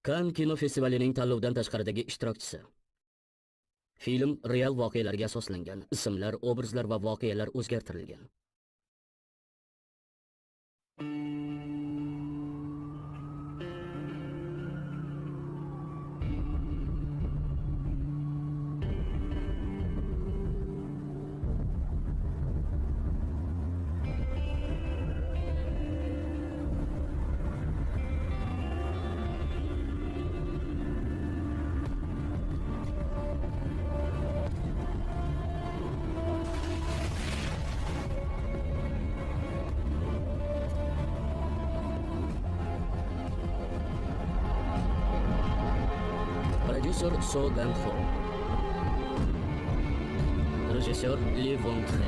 Kann kino festivalining tanlovdan tashqaridagi ishtirokchisi. Film real voqealarga asoslangan. Ismlar, obrazlar va voqealar o'zgartirilgan. Продюсер So Gang-ho. Режиссер Ли Вон-Тхэ.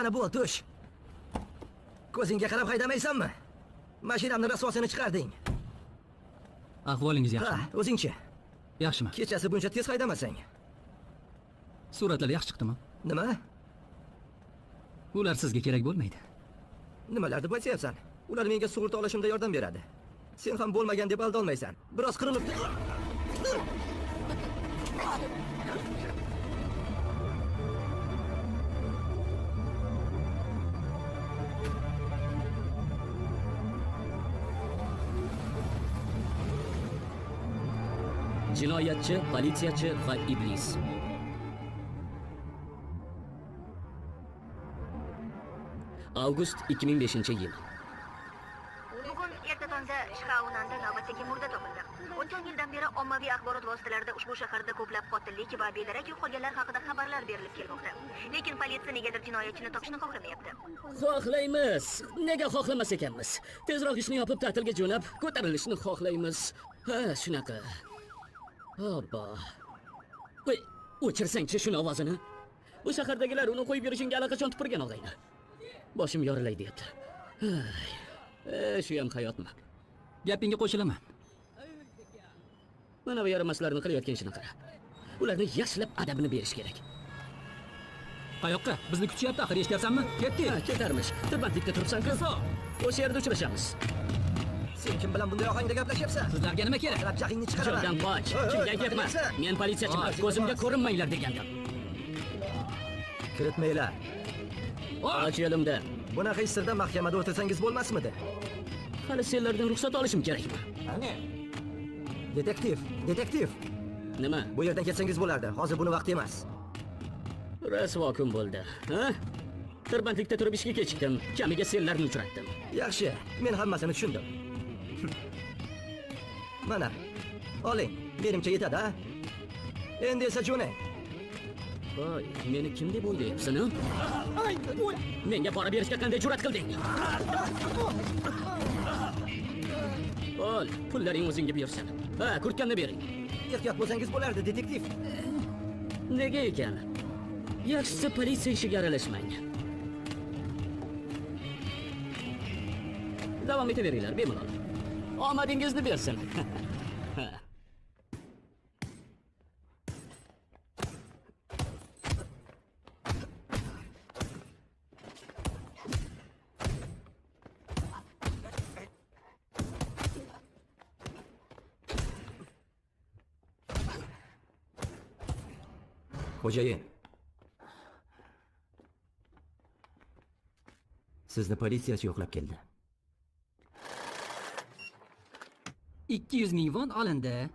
Qani bo'l, tush. Ko'zingga qarab haydamaysanmi? Mashinamni rasvosini chiqarding. Ahvolingiz yaxshimi? Ha, o'zingchi. Yaxshiman. Kechasi buncha tez haydamasang. Suratlar yaxshi chiqdimi? Nima? Ular sizga kerak bo'lmaydi. Nimalar deb aytyapsan? Ular menga sug'urta olishimda yordam beradi. Sen ham bo'lmagan deb aldolmaysan. Biroz qirilib. Jinoyatchi, politsiyachi va iblis. Avgust 2005-yil. Bugun erta tongda Shxaunanda navbatdagi murda topildi. O'tgan yildan beri ommaviy axborot vositalarida ushbu shaharda ko'plab qotillik va bedarak yo'qolganlar haqida xabarlar berilib kelmoqda. Lekin politsiya negadir jinoyatchini topishni xohlamayapti. Xohlaymiz. Nega xohlamas ekanmiz? Tezroq ishni yopib ta'tilga jo'nab, ko'tarilishni xohlaymiz. Ha, shunaqa. Obbo. Voy, o'chirsang-chi shuni ovozini. Bu shahardagilar uni qo'yib yurishingga allaqachon tupurgan og'ayni. Boshim yorilay deyapti. Shu ham hayotmi? Gapingga qo'shilaman. Mana bu yaramaslarni qilayotgan ishini qara. Ularni yaxshilab adabini berish kerak. Qayoqqa? Bizni kutyapti, axir eshityapsanmi? Ketdik. Ha, ketarmiz. Tirbandlikda turibsan-ku. O'sha yerda uchrashamiz. Sen kim bilan bunday ohangda gaplashyapsan? Sizlarga nima kerak? Jahingni chiqaraman. Joydan qoch. Kimga aytyapman? Men politsiyachiman. Ko'zimga ko'rinmanglar degandim. Kiritmanglar. Och yo'limda. Bunaqa sirda mahkamada o'tirsangiz bo'lmasmidi? Hali senlardan ruxsat olishim kerakmi? Detektiv. Nima? Bu yerdan ketsangiz bo'lardi. Hozir buni vaqti emas. Rasvo kun bo'ldi, ha? Tirbandlikda turib ishga kechikdim. Kamiga senlarni uchratdim. Yaxshi, men hammasini tushundim. Mana, oling, menimcha yetadi, ha? Endi esa jo'nang. Voy, meni kim deb o'ylayapsan, ha? Menga pora berishga qanday jur'at qilding? Ol, pullaring o'zingga buyursin. Ha, kurtkamni bering. Ehtiyot bo'lsangiz bo'lardi, detektiv. Nega ekan? Yaxshisi politsiya ishiga aralashmang. Davom etaveringlar, bemalol. Omadingizni bersin. Xo'jayin. Sizni politsiyachi yo'qlab keldi. 200 ming won olindi.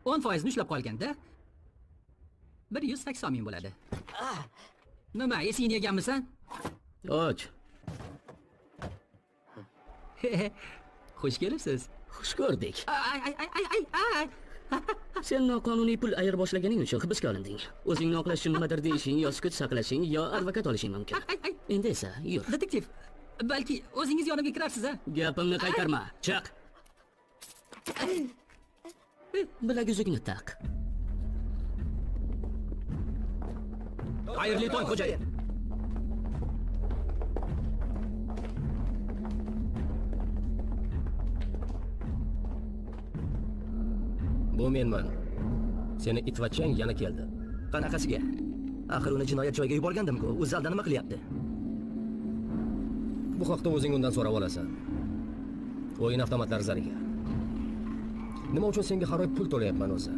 10% ni ushlab qolganda 180 ming bo'ladi. Nima, esingni yeganmisan? Och. Xush kelibsiz. Xush ko'rdik. Ay. Sen noqonuniy pul ayir boshlaganing uchun hibsga olinding. O'zingni oqlash uchun nimadir deyishing, yo sukut saqlashing, yo advokat olishing mumkin. Endi esa yur. Detektiv, balki o'zingiz yonimga kirarsiz, ha? Gapimni qaytarma. Chiq. Bilaguzugini taq. Xayrli tong, xo'jayin. Bu menman. Seni itvachchang yana keldi. Qanaqasiga? Axir uni jinoyat joyiga yuborgandim-ku. U zalda nima qilyapti? Bu haqda o'zing undan so'rab olasan. O'yin avtomatlari zariga. Nima uchun senga xarob pul to'layapman o'zi?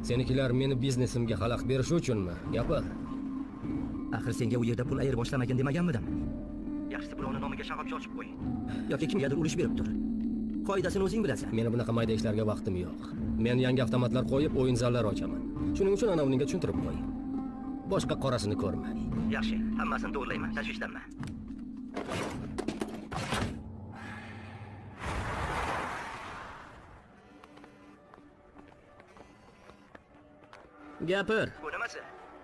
Senikilar meni biznesimga xalaqit berishi uchunmi? Gapir. Axir senga u yerda pul ayir boshlamagan demaganmidim? Yaxshisi birovning nomiga shaxobcha ochib qo'y. Yoki kimgadir ulush berib tur. Qoidasini o'zing bilasan. Meni bunaqa mayda ishlarga vaqtim yo'q. Men yangi avtomatlar qo'yib, o'yin zallari ochaman. Shuning uchun ana unga tushuntirib qo'y. Boshqa qorasini ko'rma. Yaxshi, hammasini to'g'rilayman, tashvishlanma. Gapir. Bu nimasi?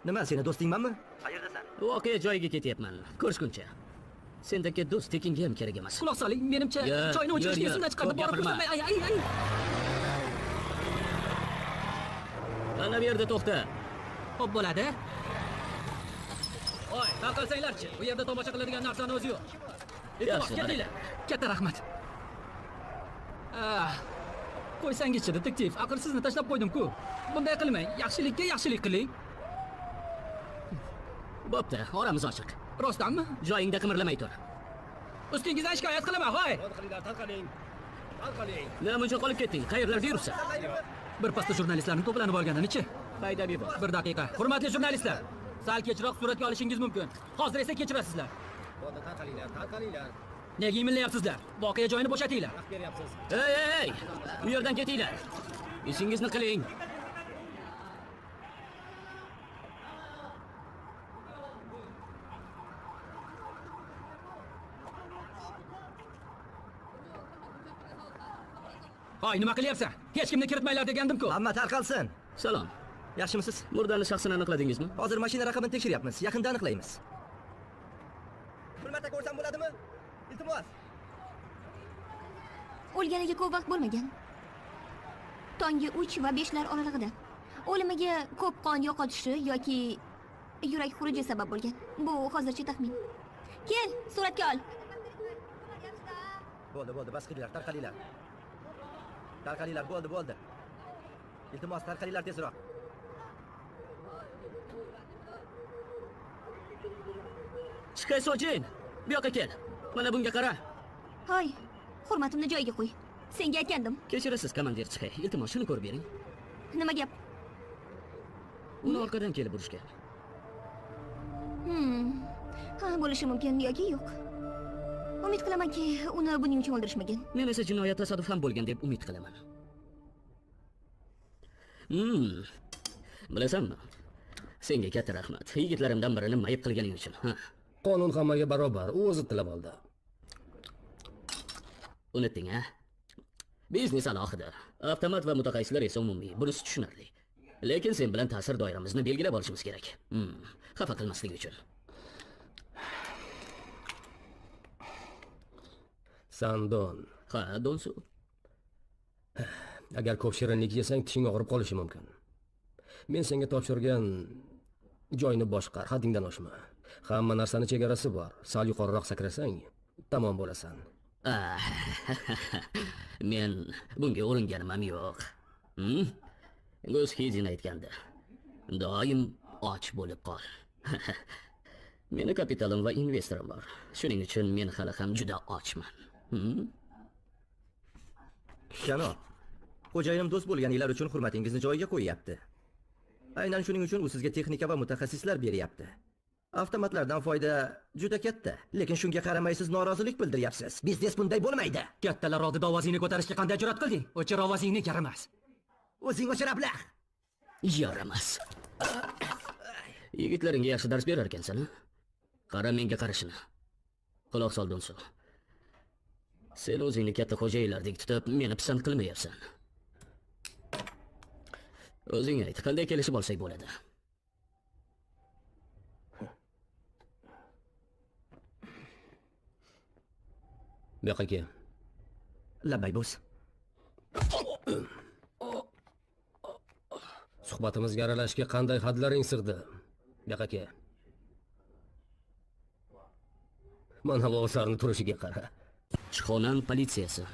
Nima, seni do'stingmanmi? Qayerdasan? Voqea joyiga ketyapman. Ko'rishguncha. Sendagi do'st tekinga ham kerak emas. Quloq soling, menimcha choyni o'chirishni esimdan chiqardi. Ko'p Borib gapirma. ko'rsatmay. Ay. Ana bu yerda to'xta. Xo'p bo'ladi. Voy, taqalsanglarchi. Bu yerda tomosha qiladigan narsani o'zi yo'q. Yaxshi, ketinglar. Katta rahmat. Qo'ysangizchi, detektiv. Axir sizni tashlab qo'ydim-ku. Bunday qilmang. Yaxshilikka yaxshilik qiling. Bo'pti, oramiz ochiq. Rostdanmi? Joyingda qimirlamay tur. Ustingizdan shikoyat qilaman, hoy. Nima buncha qolib ketding? Qayerlarda yuribsan? Bir pasda jurnalistlarning to'planib olganini-chi? Haydab yubor. Bir daqiqa. Hurmatli jurnalistlar, sal kechroq suratga olishingiz mumkin. Hozir esa kechirasizlar. Tarqalinglar. Nega imillayapsizlar? Voqea joyini bo'shatinglar. Beryapsiz. Ey! Bu yerdan ketinglar. Ishingizni qiling. Hoy, nima qilyapsan? Hech kimni kiritmanglar degandim-ku. Hamma tarqalsin. Salom. Yaxshimisiz? Murdani shaxsini aniqladingizmi? Hozir mashina raqamini tekshiryapmiz. Yaqinda aniqlaymiz. Bir marta ko'rsam bo'ladimi? Iltimos. O'lganiga ko'p vaqt bo'lmagan. Tongi 3 va 5 lar oralig'ida. O'limiga ko'p qon yo'qotishi yoki yurak xuruji sabab bo'lgan. Bu hozircha taxmin. Kel, suratga ol. Bo'ldi, bas qilinglar, tarqalinglar. Tarqalinglar, bo'ldi. Iltimos, tarqalinglar tezroq. Chiqay Sojin. Bu yoqqa kel. Mana bunga qara. Hoy, hurmatimni joyiga qo'y. Senga aytgandim. Kechirasiz, komandir Chiqay. Iltimos, shuni ko'rib bering. Nima gap? Uni orqadan kelib urishgan. Ha, bo'lishi mumkin yoki yo'q. Umid qilamanki, uni buning uchun o'ldirishmagan. Men esa jinoyat tasodifan bo'lgan deb umid qilaman. Bilasanmi? Senga katta rahmat. Yigitlarimdan birini mayib qilganing uchun. Qonun hammaga barobar. U o'zi tilab oldi. Unutding, ha? Biznes alohida. Avtomat va mutaxassislar esa umumiy. Bunisi tushunarli. Lekin sen bilan ta'sir doiramizni belgilab olishimiz kerak. Xafa qilmaslik uchun. Sandon. Ha, Donsu. Agar ko'p shirinlik yesang, tishing og'rib qolishi mumkin. Men senga topshirgan joyni boshqar, haddingdan oshma. Hamma narsani chegarasi bor. Sal yuqoriroq sakrasang, tamom bo'lasan. Men bunga uringanim ham yo'q. Go'z Hidin aytgandi. Doim och bo'lib qol. Meni kapitalim va investorim bor. Shuning uchun men hali ham juda ochman. Janob, xo'jayinim do'st bo'lganinglar uchun hurmatingizni joyiga qo'yyapti. Aynan shuning uchun u sizga texnika va mutaxassislar beryapti. Avtomatlardan foyda juda katta, lekin shunga qaramay siz norozilik bildiryapsiz. Biznes bunday bo'lmaydi. Kattalar oldida ovozingni ko'tarishga qanday jur'at qilding? O'chir ovozingni, yaramas. O'zing o'chirablar. Yaramas. Yigitlaringga yaxshi dars berar ekansan, qara menga qarashini. Quloq sol Donsu. Sen o'zingni katta xo'jayinlardek tutib, meni pisand qilmayapsan. O'zing ayt, qanday kelishib olsak bo'ladi? Bu yoqqa kel. Labbay bo's. Suhbatimizga aralashishga qanday hadlaring sig'di? Yo'q aka. Mana Losarni turishiga qara. Chixonan politsiyasi.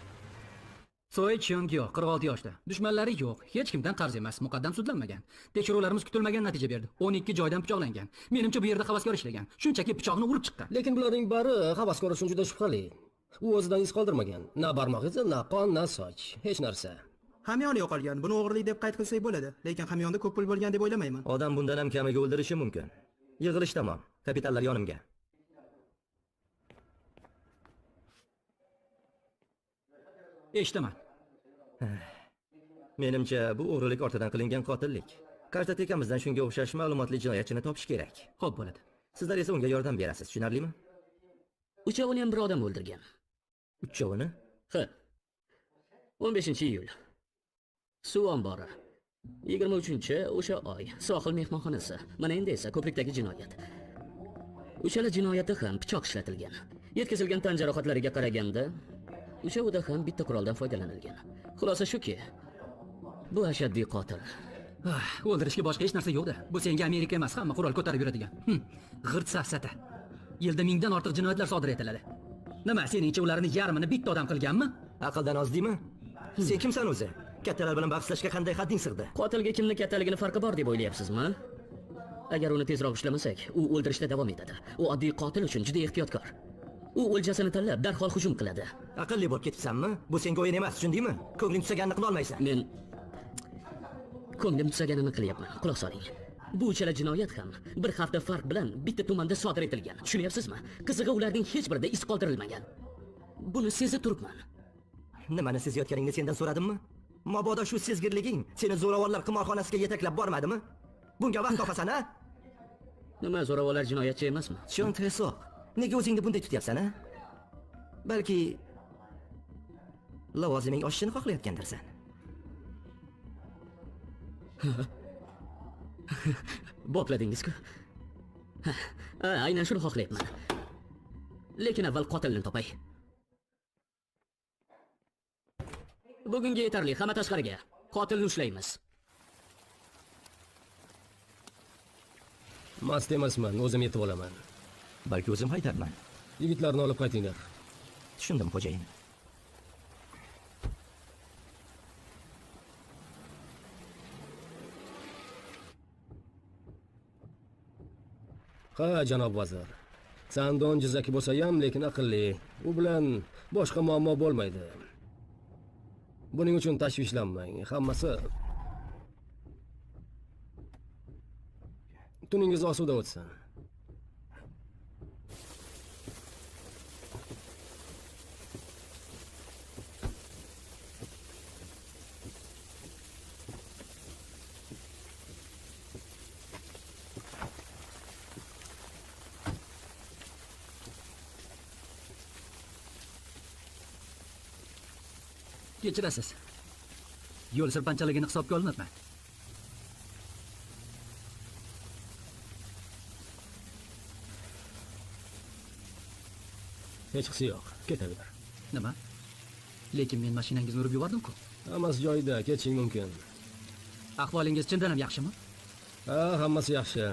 Soy Chyonkyo 46 yoshda. Dushmanlari yo'q, hech kimdan qarz emas, muqaddam sudlanmagan. Tekshiruvlarimiz kutilmagan natija berdi. 12 joydan pichoqlangan. Menimcha bu yerda havaskor ishlagan. Shunchaki pichoqni urib chiqqan. Lekin bularning bari havaskor uchun juda shubhali. U o'zidan iz qoldirmagan. Na barmoq izi, na qon, na soch, hech narsa. Hamyoni yo'qolgan. Buni o'g'irlik deb qayd qilsak bo'ladi. Lekin hamyonda ko'p pul bo'lgan deb o'ylamayman. Odam bundan ham kamiga o'ldirishi mumkin. Yig'ilish tamom. Kapitallar yonimga. Eshitaman. Menimcha bu o'g'rilik ortidan qilingan qotillik. Qarta tekamizdan shunga o'xshash ma'lumotli jinoyatchini topish kerak. Xo'p bo'ladi. Sizlar esa unga yordam berasiz, tushunarlimi? Uchovini ham bir odam o'ldirgan. Uchovini? Ha. 15-iyul. Suv ombori. 23-o'sha oy. Sohil mehmonxonasi. Mana endi esa ko'prikdagi jinoyat. Uchala jinoyatda ham pichoq ishlatilgan. Yetkazilgan tan jarohatlariga qaraganda, uchovida ham bitta quroldan foydalanilgan. Xulosa shuki, bu ashaddiy qotil. O'ldirishga boshqa hech narsa yo'q-da. Bu senga Amerika emas, hamma qurol ko'tarib yuradigan. G'irt safsata. Yilda 1000 dan ortiq jinoyatlar sodir etiladi. Nima, seningcha ularni yarmini bitta odam qilganmi? Aqldan oz deymi? Sen kimsan o'zi? Kattalar bilan bahslashga qanday hadding sig'di? Qotilga kimni kattaligini farqi bor deb o'ylayapsizmi? Agar uni tezroq ushlamasak, u o'ldirishda davom etadi. U oddiy qotil uchun juda ehtiyotkor. U o'ljasini tanlab darhol hujum qiladi. Aqlli bo'lib ketibsanmi? Bu senga o'yin emas, tushundingmi? Ko'ngling tusaganini qila olmaysan. Men ko'nglim tusaganini qilyapman. Quloq soling. Bu uchala jinoyat ham bir hafta farq bilan bitta tumanda sodir etilgan. Tushunyapsizmi? Qizig'i ularning hech birida iz qoldirilmagan. Buni sezib turibman. Nimani sezayotganingni sendan so'radimmi? Mabodo shu sezgirliging seni zo'ravonlar qimorxonasiga yetaklab bormadimi? Bunga vaqt topasan, ha? Nima, zo'ravonlar jinoyatchi emasmi? Shontesoq. Nega o'zingni bunday tutyapsan, ha? Balki lavoziming oshishini xohlayotgandirsan. Bopladingiz-ku. Aynan shuni xohlayapman. Lekin avval qotilni topay. Bugunga yetarli, hamma tashqariga. Qotilni ushlaymiz. Mast emasman, o'zim yetib olaman. Balki o'zim haydarman. Yigitlarni olib qaytinglar. Tushundim, xo'jayin. Ha, janob vazir. Sandon jizaki bo'lsa ham, lekin aqlli. U bilan boshqa muammo bo'lmaydi. Buning uchun tashvishlanmang. Hammasi tuningiz osuda o'tsin. Kechirasiz. Yo'l sirpanchaligini hisobga olinmayapman. Hechqisi yo'q. Ketaver. Nima? Lekin men mashinangizni urib yubordim-ku. Hammasi joyida, ketishing mumkin. Ahvolingiz chindan ham yaxshimi? Ha, hammasi yaxshi.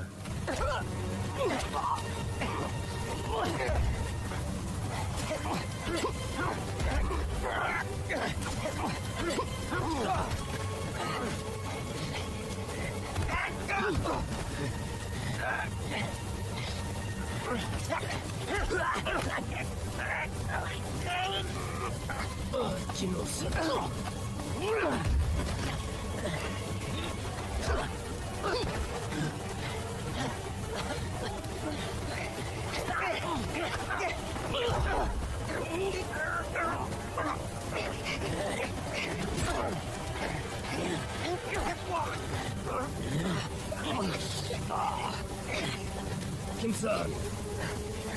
Kimsan?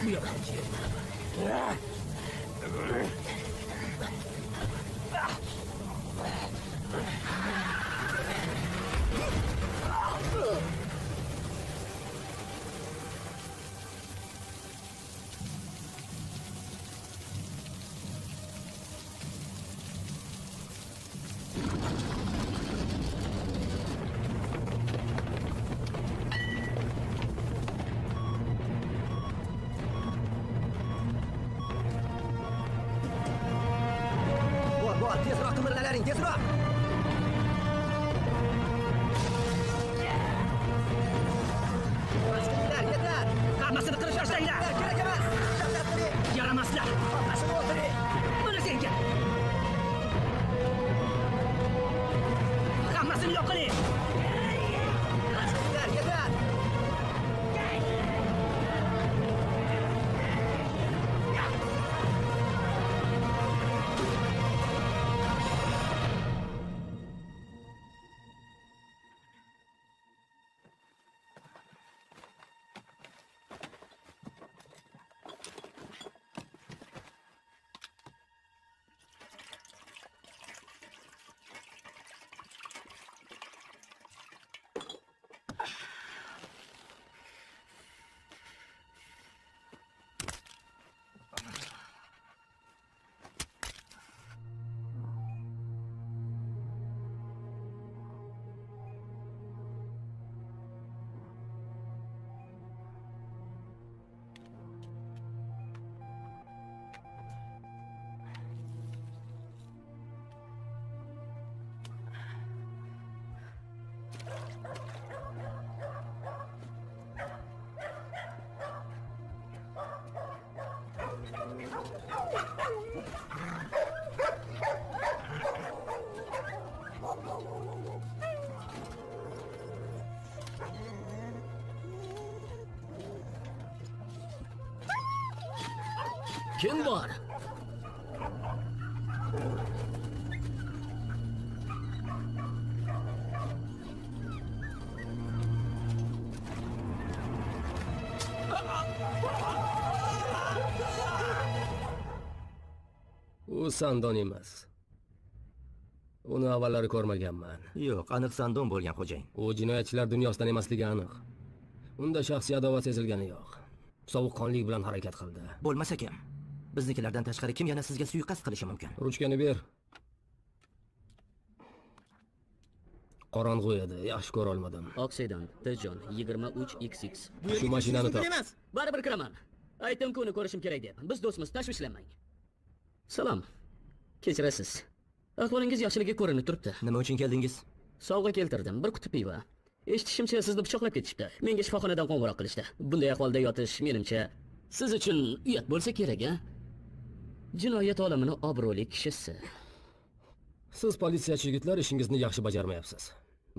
Bu yoqqa kel. tezroq qimirlalaring, tezroq. Maskinlar, yetar. Hammasini qilib tashlanglar. Kerak emas. Shavkat qiling. Yaramaslar. Orqasini o'tiring. Mana senga. Hammasini yo'q qiling. Maskinlar, yetar. Kim bor? U Sandon emas. Uni avvallari ko'rmaganman. Yo'q, aniq Sandon bo'lgan xo'jayin. U jinoyatchilar dunyosidan emasligi aniq. Unda shaxsiy adovat sezilgani yo'q. Sovuqqonlik bilan harakat qildi. Bo'lmasa kim? Biznikilardan tashqari kim yana sizga suiqasd qilishi mumkin? Ruchkani ber. Qorong'u edi, yaxshi ko'ra olmadim. Oksidant, Tejon, 23XX. Shu mashinani top. Baribir kiraman. Aytdim-ku uni ko'rishim kerak deb. Biz do'stmiz, tashvishlanmang. Salom. Kechirasiz. Ahvolingiz yaxshiligi ko'rinib turibdi. Nima uchun keldingiz? Sovg'a keltirdim, bir quti pivo. Eshitishimcha sizni pichoqlab ketishdi. Menga shifoxonadan qo'ng'iroq qilishdi. Bunday ahvolda yotish menimcha siz uchun uyat bo'lsa kerak-a? Jinoyat olamining obro'li kishisi. Siz politsiyachi yigitlar ishingizni yaxshi bajarmayapsiz.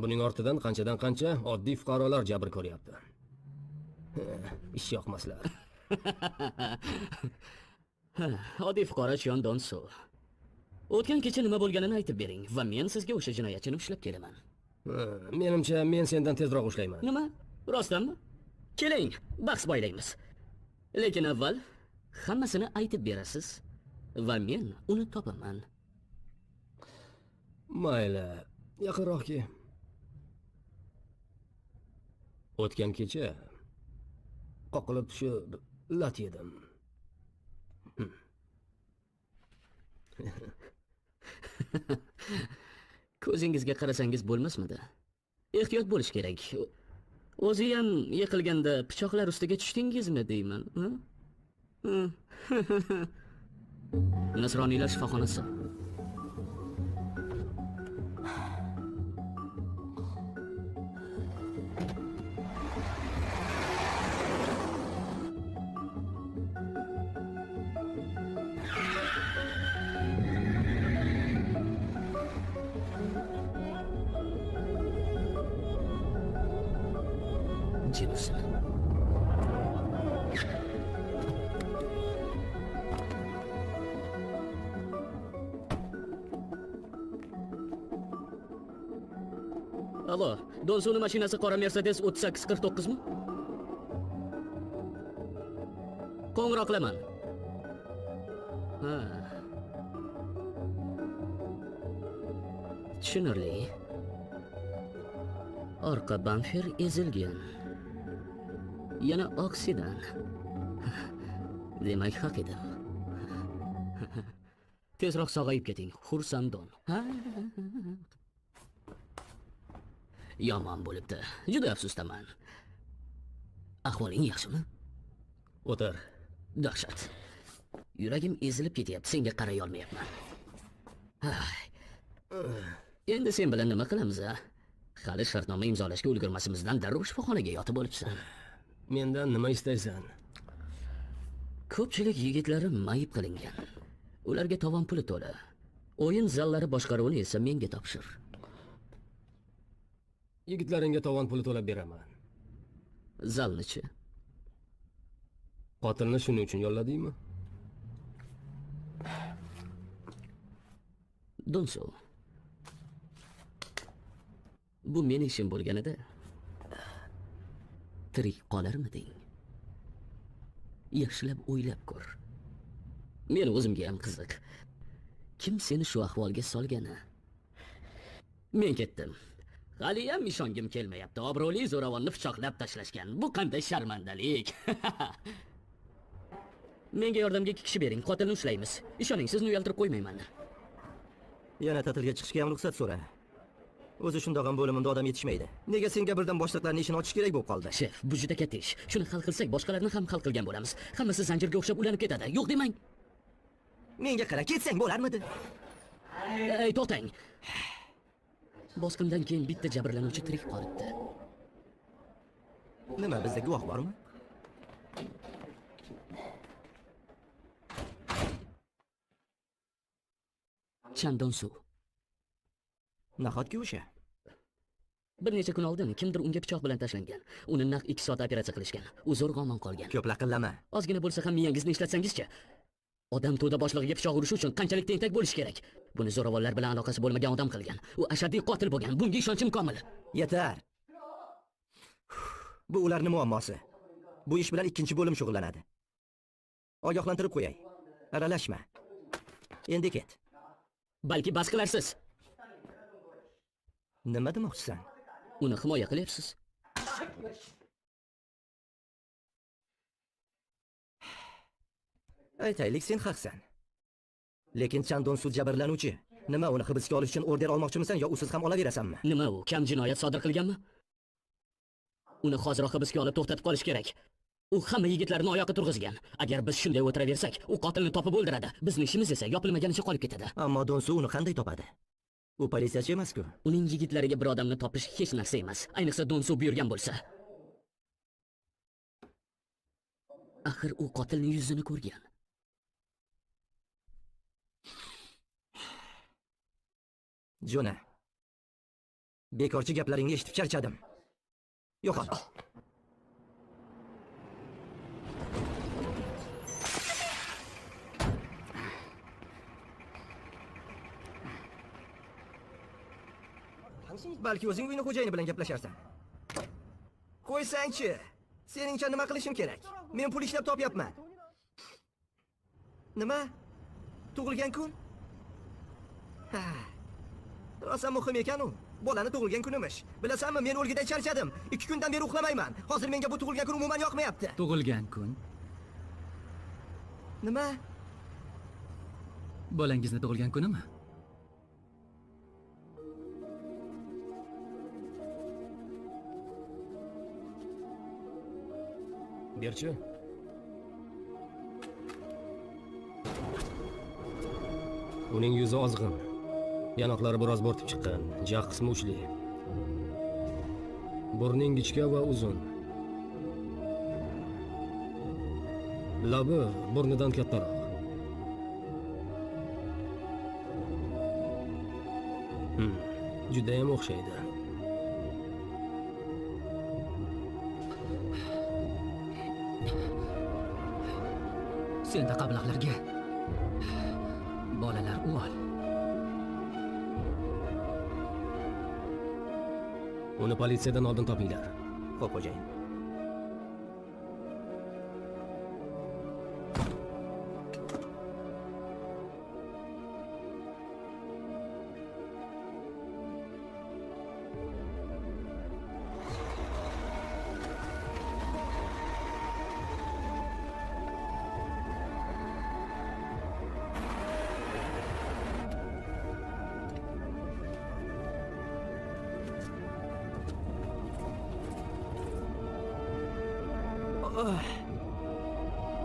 Buning ortidan qanchadan qancha oddiy fuqarolar jabr ko'ryapti. Ish yoqmaslar. Oddiy fuqaro Chiyondon Su. O'tgan kecha nima bo'lganini aytib bering va men sizga o'sha jinoyatchini ushlab kelaman. Menimcha men sendan tezroq ushlayman. Nima? Rostdanmi? Keling, bahs boylaymiz. Lekin avval hammasini aytib berasiz va men uni topaman. Mayli, yaqinroqki. O'tgan kecha qoqilib tushib lat yedim. Ko'zingizga qarasangiz bo'lmasmidi? Ehtiyot bo'lish kerak. O'zi ham yiqilganda pichoqlar ustiga tushdingizmi deyman, ha? Nasroniylar shifoxonasi. Jimson. Alo, Donsuni mashinasi qora Mercedes 3849 mi? Qo'ng'iroq qilaman. Ha. Tushunarli. Orqa bamper ezilgan. Yana oksidan. Demak haq edim. Tezroq sog'ayib keting, xursandon. Yomon bo'libdi. Juda afsusdaman. Ahvoling yaxshimi? O'tir. Dahshat. Yuragim ezilib ketyapti, senga qaray olmayapman. Endi sen bilan nima qilamiz, a? Hali shartnoma imzolashga ulgurmasimizdan darrov shifoxonaga yotib olibsan. Mendan nima istaysan? Ko'pchilik yigitlarim mayib qilingan. Ularga tovon puli to'la. O'yin zallari boshqaruvini esa menga topshir. Yigitlaringga tovon puli to'lab beraman. Zalni-chi? Qotilni shuning uchun yolladingmi? Donso. Bu mening ishim bo'lganida tirik qolarmiding? Yaxshilab o'ylab ko'r. Men o'zimga ham qiziq. Kim seni shu ahvolga solgani? Men ketdim. Hali ham ishongim kelmayapti. Obro'li zo'ravonni pichoqlab tashlashgan. Bu qanday sharmandalik. Menga yordamga 2 kishi bering, qotilni ushlaymiz. Ishoning, sizni uyaltirib qo'ymayman. Yana ta'tilga chiqishga ham ruxsat so'ra. O'zi shundoq ham bo'limimda odam yetishmaydi. Nega senga birdan boshliqlarning ishini ochish kerak bo'lib qoldi? Shef, bu juda katta ish. Shuni hal qilsak, boshqalarni ham hal qilgan bo'lamiz. Hammasi zanjirga o'xshab ulanib ketadi. Yo'q demang. Menga qara, ketsang bo'larmidi? Ey, to'xtang. Bosqindan keyin bitta jabrlanuvchi tirik qolibdi. Nima, bizda guvoh bormi? Chandon suv. Nahotki o'sha? Bir necha kun oldin kimdir unga pichoq bilan tashlangan. Uni naq 2 soat operatsiya qilishgan. U zo'rg'a omon qolgan. Ko'p laqillama. Ozgina bo'lsa ham miyangizni ishlatsangizchi. Odam to'da boshlig'iga pichoq urishi uchun qanchalik tentak bo'lish kerak? Buni zo'ravonlar bilan aloqasi bo'lmagan odam qilgan. U ashaddiy qotil bo'lgan. Bunga ishonchim komil. Yetar. Bu ularning muammosi. Bu ish bilan 2-bo'lim shug'ullanadi. Ogohlantirib qo'yay. Aralashma. Endi ket. Balki bas qilarsiz. Nima demoqchisan? Uni himoya qilyapsiz. Aytaylik, sen haqsan. Lekin Chandon sud jabrlanuvchi. Nima, uni hibsga olish uchun order olmoqchimisan yo usiz ham olaverasanmi? Nima u? Kam jinoyat sodir qilganmi? Uni hoziroq hibsga olib to'xtatib qolish kerak. U hamma yigitlarni oyoqqa turg'izgan. Agar biz shunday o'tiraversak, u qotilni topib o'ldiradi. Bizning ishimiz esa yopilmaganicha qolib ketadi. Ammo Donsu uni qanday topadi? U politsiyachi emas-ku. Uning yigitlariga bir odamni topish hech narsa emas. Ayniqsa Donsu buyurgan bo'lsa. Axir u qotilning yuzini ko'rgan. Jona. Bekorchi gaplaringni eshitib charchadim. Yo'qol. Balki o'zing uyning xo'jayini bilan gaplasharsan. Qo'ysang-chi. Seningcha nima qilishim kerak? Men pul ishlab topyapman. Nima? Tug'ilgan kun? Ha. Rosa muhim ekan u. Bolani tug'ilgan kunimish. Bilasanmi, men o'lgiday charchadim. 2 kundan beri uxlamayman. Hozir menga bu tug'ilgan kun umuman yoqmayapti. Tug'ilgan kun? Nima? Bolangizni tug'ilgan kunimi? Berchi. Uning yuzi ozg'in. Yanoqlari biroz bo'rtib chiqqan, jag' qismi uchli. Burni ingichka va uzun. Labi burnidan kattaroq. Juda ham o'xshaydi. Senda qablaqlarga bolalar ol. Uni politsiyadan oldin topinglar. Xo'p, xo'jayin.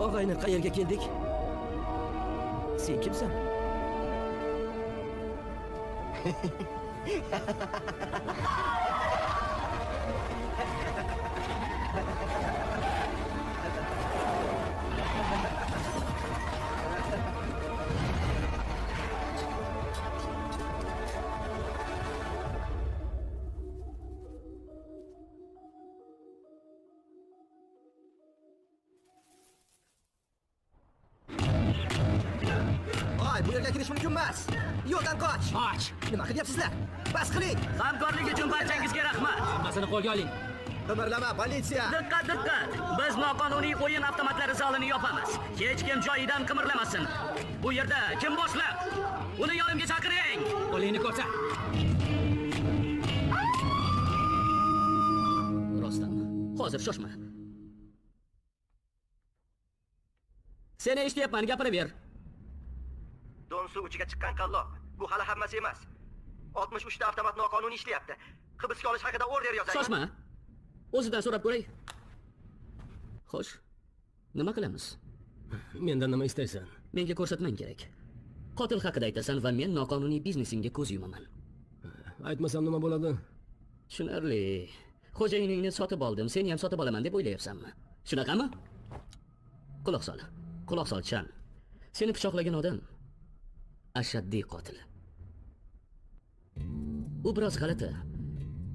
Og'ayni, qayerga keldik? Sen kimsan? Voy, bu yerga kirish mumkin emas. Yo'ldan qoch. Och! Nima qilyapsizlar? Bas qiling. Hamkorlik uchun barchangizga rahmat. Hammasini qo'lga oling. Qimirlama, politsiya. Diqqat, diqqat. Biz noqonuniy o'yin avtomatlari zalini yopamiz. Hech kim joyidan qimirlamasin. Bu yerda kim boshliq? Uni yonimga chaqiring. Qo'lingni ko'rsat. Rostdanmi? Hozir shoshma. Seni eshityapman, gapiraver. Don suv ichiga chiqqan qallob. Bu hali hammasi emas. 63 ta avtomat noqonuniy ishlayapti. Hibsga olish haqida order yozaymi? Shoshma. O'zidan so'rab ko'ray. Xo'sh. Nima qilamiz? Mendan nima istaysan? Menga ko'rsatmang kerak. Qotil haqida aytasan va men noqonuniy biznesingga ko'z yumaman. Aytmasam nima bo'ladi? Tushunarli. Xo'jayiningni sotib oldim, seni ham sotib olaman deb o'ylayapsanmi? Shunaqami? Quloq sol. Quloq sol, Chan. Seni pichoqlagan odam ashaddiy qotil. U biroz g'alati,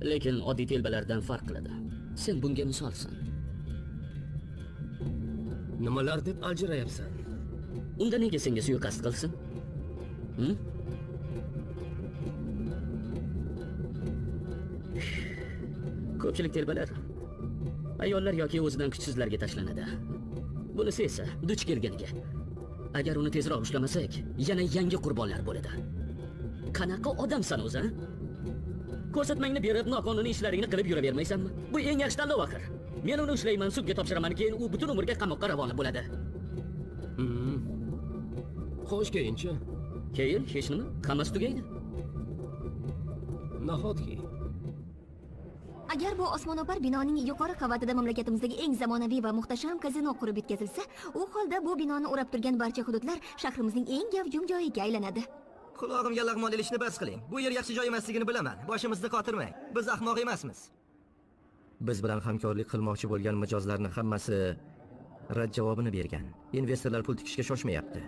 lekin oddiy telbalardan farq qiladi. Sen bunga misolsan. Nimalar deb aljirayapsan? Unda nega senga suiqasd qilsin? Ko'pchilik telbalar ayollar yoki o'zidan kuchsizlarga tashlanadi. Bunisi esa duch kelganiga. Agar uni tezroq ushlamasak, yana yangi qurbonlar bo'ladi. Qanaqa odamsan o'zi? Ko'rsatmangni berib, noqonuniy ishlaringni qilib yuravermaysanmi? Bu eng yaxshi tanlov axir. Men uni ushlayman, sudga topshiraman, keyin u butun umrga qamoqqa ravona bo'ladi. Xo'sh, keyinchi? Keyin hech nima, hammasi tugaydi. Nahotki Agar bu osmono'par binoning yuqori qavatida mamlakatimizdagi eng zamonaviy va muhtasham kazino qurib bitkazilsa, u holda bu binoni o'rab turgan barcha hududlar shahrimizning eng gavjum joyiga aylanadi. Qulog'imga lag'mon ilishni bas qiling. Bu yer yaxshi joy emasligini bilaman. Boshimizni qotirmang. Biz ahmoq emasmiz. Biz bilan hamkorlik qilmoqchi bo'lgan mijozlarning hammasi rad javobini bergan. Investorlar pul tikishga shoshmayapti.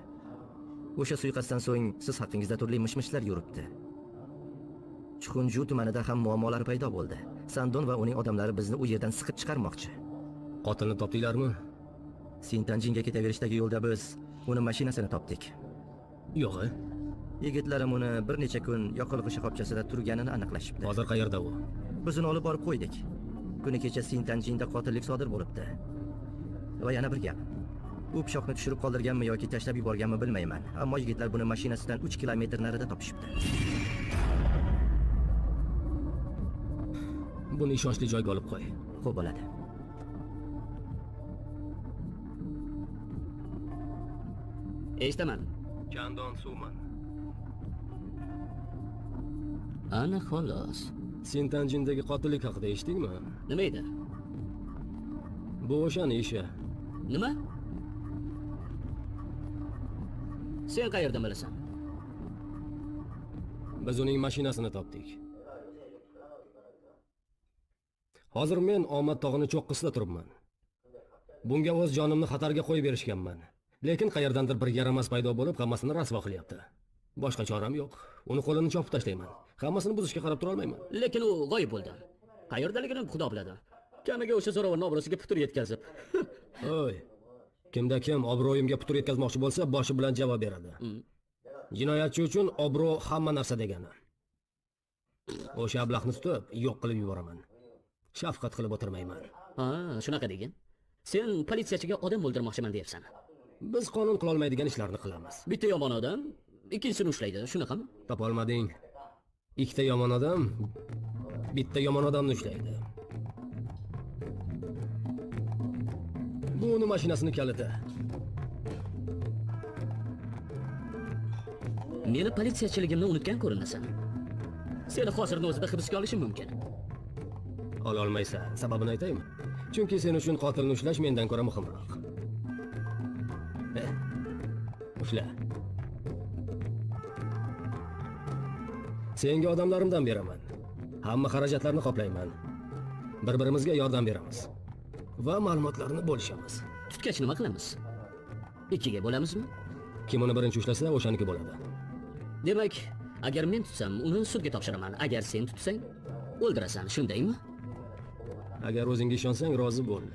O'sha suiqasddan so'ng siz haqingizda turli mishmishlar yuribdi. Chuxunju tumanida ham muammolar paydo bo'ldi. Sandon va uning odamlari bizni u yerdan siqib chiqarmoqchi. qotilni topdinglarmi? Sintanjinga ketaverishdagi yo'lda biz uni mashinasini topdik. Yo'q. Yigitlarim uni bir necha kun yoqilg'i shoxobchasida turganini aniqlashibdi. Hozir qayerda u? Biz uni olib borib qo'ydik. Kuni kecha Sintanjinda qotillik sodir bo'libdi. Va yana bir gap. U pichoqni tushirib qoldirganmi yoki tashlab yuborganmi bilmayman. Ammo yigitlar buni mashinasidan 3 kilometr narida topishibdi. Buni ishonchli joyga olib qo'y. Xo'p bo'ladi. Eshitaman. Chandon suvman. Ana xolos. Sintanjindagi qotillik haqida eshitdingmi? Nima edi? Bu o'shaning ishi. Nima? Sen qayerdan bilasan? Biz uning mashinasini topdik. Hozir men omad tog'ini cho'qqisida turibman. Bunga o'z jonimni xatarga qo'yib berishganman. Lekin qayerdandir bir yaramas paydo bo'lib, hammasini rasvo qilyapti. Boshqa choram yo'q. Uni qo'lini chopib tashlayman. Hammasini buzishga qarab tura olmayman. Lekin u g'oyib bo'ldi. Qayerdaligini Xudo biladi. Kamiga o'sha zo'ravon obro'siga putur yetkazib. Oy. Kimda kim obro'yimga putur yetkazmoqchi bo'lsa, boshi bilan javob beradi. Jinoyatchi uchun obro' hamma narsa degani. O'sha ablahni tutib, yo'q qilib yuboraman. Shafqat qilib o'tirmayman. Ha, shunaqa degan. Sen politsiyachiga odam o'ldirmoqchiman deyapsan. Biz qonun qila olmaydigan ishlarni qilamiz. Bitta yomon odam ikkinchisini ushlaydi, shunaqami? Topa olmading. Ikkita yomon odam bitta yomon odamni ushlaydi. Bu uning mashinasini kaliti. Meni politsiyachiligimni unutgan ko'rinasan. Seni hozirni o'zida hibsga olishim mumkin. Ola olmaysan. Sababini aytaymi? Chunki sen uchun qotilni ushlash mendan ko'ra muhimroq. Ushla. Senga odamlarimdan beraman. Hamma xarajatlarni qoplayman. Bir-birimizga yordam beramiz va ma'lumotlarni bo'lishamiz. Tutgach nima qilamiz? Ikkiga bo'lamizmi? Kim uni birinchi ushlasa, o'shaniki bo'ladi. Demak, agar men tutsam, uni sudga topshiraman. Agar sen tutsang, o'ldirasan, shundaymi? Agar o'zingga ishonsang, rozi bo'l.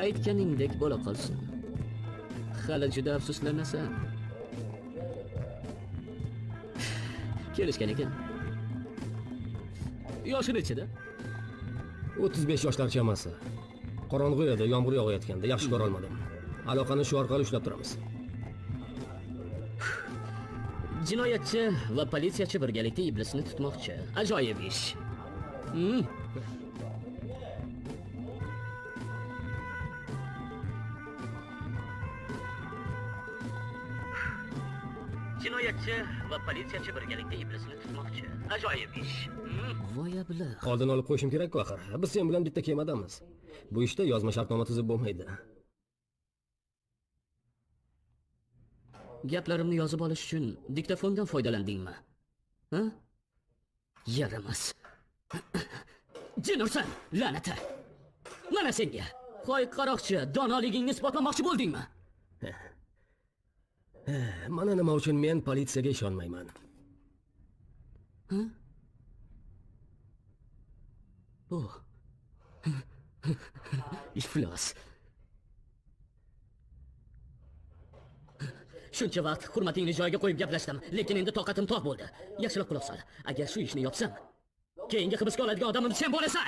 Aytganingdek bo'la qolsin. Hali juda afsuslanasan. Kelishgan ekan. Yoshi nechida? 35 yoshlar chamasi. Qorong'u edi, yomg'ir yog'ayotganda yaxshi ko'ra olmadim. Aloqani shu orqali ushlab turamiz. Jinoyatchi va politsiyachi birgalikda iblisni tutmoqchi. Ajoyib ish. Jinoyatchi va politsiyachi birgalikda iblisni tutmoqchi. Ajoyib ish. Voy ablah. Oldin olib qo'yishim kerak-ku axir. Biz sen bilan bitta kemadamiz. Bu ishda yozma shartnoma tuzib bo'lmaydi. Gaplarimni yozib olish uchun diktofondan foydalandingmi? Ha? Yaramas. Jinursan, la'nati. Mana senga. Qo'y qaroqchi, donoligingni isbotlamoqchi bo'ldingmi? Mana nima uchun men politsiyaga ishonmayman. Oh. Iflos. Shuncha vaqt hurmatingni joyiga qo'yib gaplashdim, lekin endi toqatim toq bo'ldi. Yaxshiroq quloq sol. Agar shu ishni yopsam, keyingi hibsga oladigan odamim sen bo'lasan.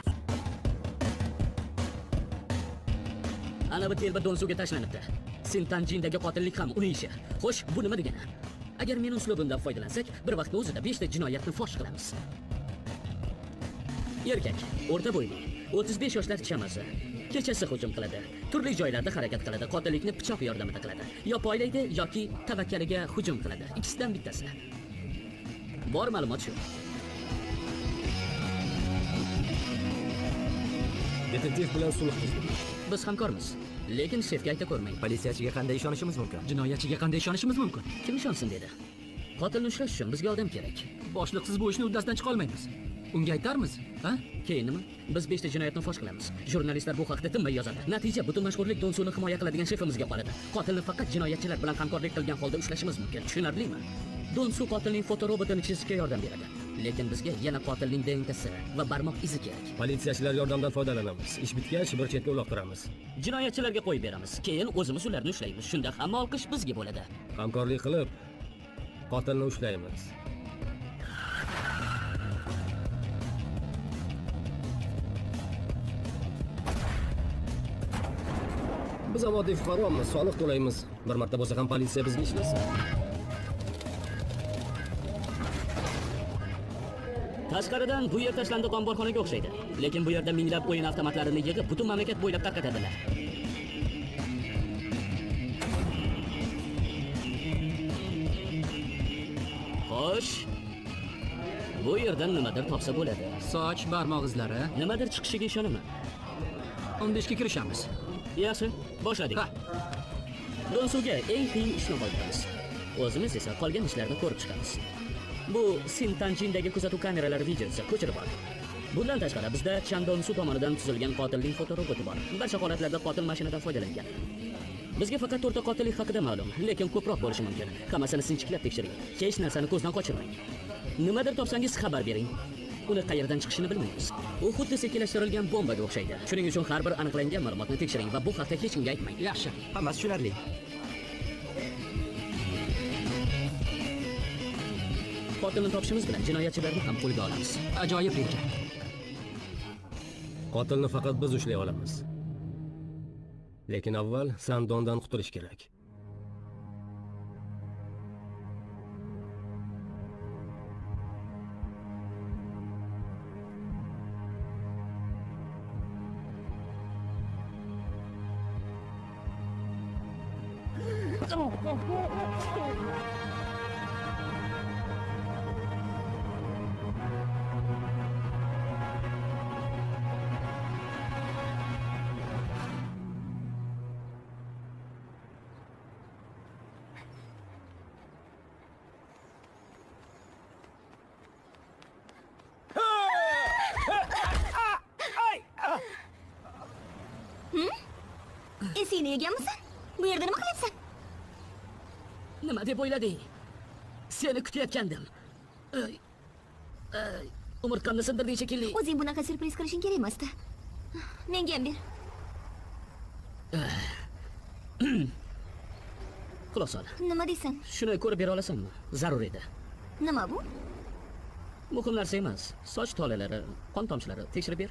Ana bu telba Donsuga tashlanibdi. Sintanjindagi qotillik ham uning ishi. Xo'sh, bu nima degani? Agar men uslubimdan foydalansak, bir vaqtning o'zida 5 ta jinoyatni fosh qilamiz. Erkak, o'rta bo'yli, 35 yoshlar chamasi. Kechasi hujum qiladi. Turli joylarda harakat qiladi. Qotillikni pichoq yordamida qiladi. Yo poylaydi yoki tavakkaliga hujum qiladi. Ikkisidan bittasi. Bor ma'lumot shu. Detektiv bilan sulh tuzdik. Biz hamkormiz. Lekin shefga ayta ko'rmang. Politsiyachiga qanday ishonishimiz mumkin? Jinoyatchiga qanday ishonishimiz mumkin? Kim ishonsin dedi. Qotilni ushlash uchun bizga odam kerak. Boshliqsiz bu ishni uddasidan chiqa olmaymiz. Unga aytarmiz, ha? Keyin nima? Biz 5 ta jinoyatni fosh qilamiz. Jurnalistlar bu haqda tinmay yozadi. Natija butun mashhurlik Donsuni himoya qiladigan shefimizga qoladi. Qotilni faqat jinoyatchilar bilan hamkorlik qilgan holda ushlashimiz mumkin. Tushunarlimi? Donsu qotilning fotorobotini chizishga yordam beradi. Lekin bizga yana qotilning DNKsi va barmoq izi kerak. Politsiyachilar yordamdan foydalanamiz. Ish bitgach bir chetga uloqtiramiz. Jinoyatchilarga qo'yib beramiz. Keyin o'zimiz ularni ushlaymiz. Shunda hamma olqish bizga bo'ladi. Hamkorlik qilib qotilni ushlaymiz. Biz oddiy fuqaromiz, soliq to'laymiz. Bir marta bo'lsa ham politsiya bizga ishlasin. Tashqaridan bu yer tashlandiq omborxonaga o'xshaydi. Lekin bu yerda minglab o'yin avtomatlarini yig'ib, butun mamlakat bo'ylab tarqatadilar. Xo'sh. Bu yerdan nimadir topsa bo'ladi. Soch, barmoq izlari. Nimadir chiqishiga ishonaman. Unda ishga kirishamiz. Yaxshi, boshladik. Ha. Donsuga eng qiyin ishni qo'yamiz. O'zimiz esa qolgan ishlarni ko'rib chiqamiz. Bu Sintanjindagi kuzatuv kameralari videosi ko'chirib oldik. Bundan tashqari bizda Chandonsu tomonidan tuzilgan qotillik fotoroboti bor. Barcha holatlarda qotil mashinadan foydalangan. Bizga faqat to'rtta qotillik haqida ma'lum, lekin ko'proq bo'lishi mumkin. Hammasini sinchiklab tekshiring. Hech narsani ko'zdan qochirmang. Nimadir topsangiz xabar bering. Uni qayerdan chiqishini bilmaymiz. U xuddi sekinlashtirilgan bombaga o'xshaydi. Shuning uchun har bir aniqlangan ma'lumotni tekshiring va bu haqda hech kimga aytmang. Yaxshi. Hammasi tushunarli. Qotilni topishimiz bilan jinoyatchilarni ham qo'lga olamiz. Ajoyib reja. Qotilni faqat biz ushlay olamiz. Lekin avval Sandondan qutulish kerak. Esingni yeganmisan? Bu yerda nima qilyapsan? Nima deb o'ylading? Seni kutayotgandim. Umurtqamni sindirding shekilli. O'zing bunaqa syurpriz qilishing kerak emasdi. Menga ham ber. Quloq sol. Nima deysan? Shuni ko'rib bera olasanmi? Zarur edi. Nima bu? Muhim narsa emas. Soch tolalari, qon tomchilari tekshirib ber.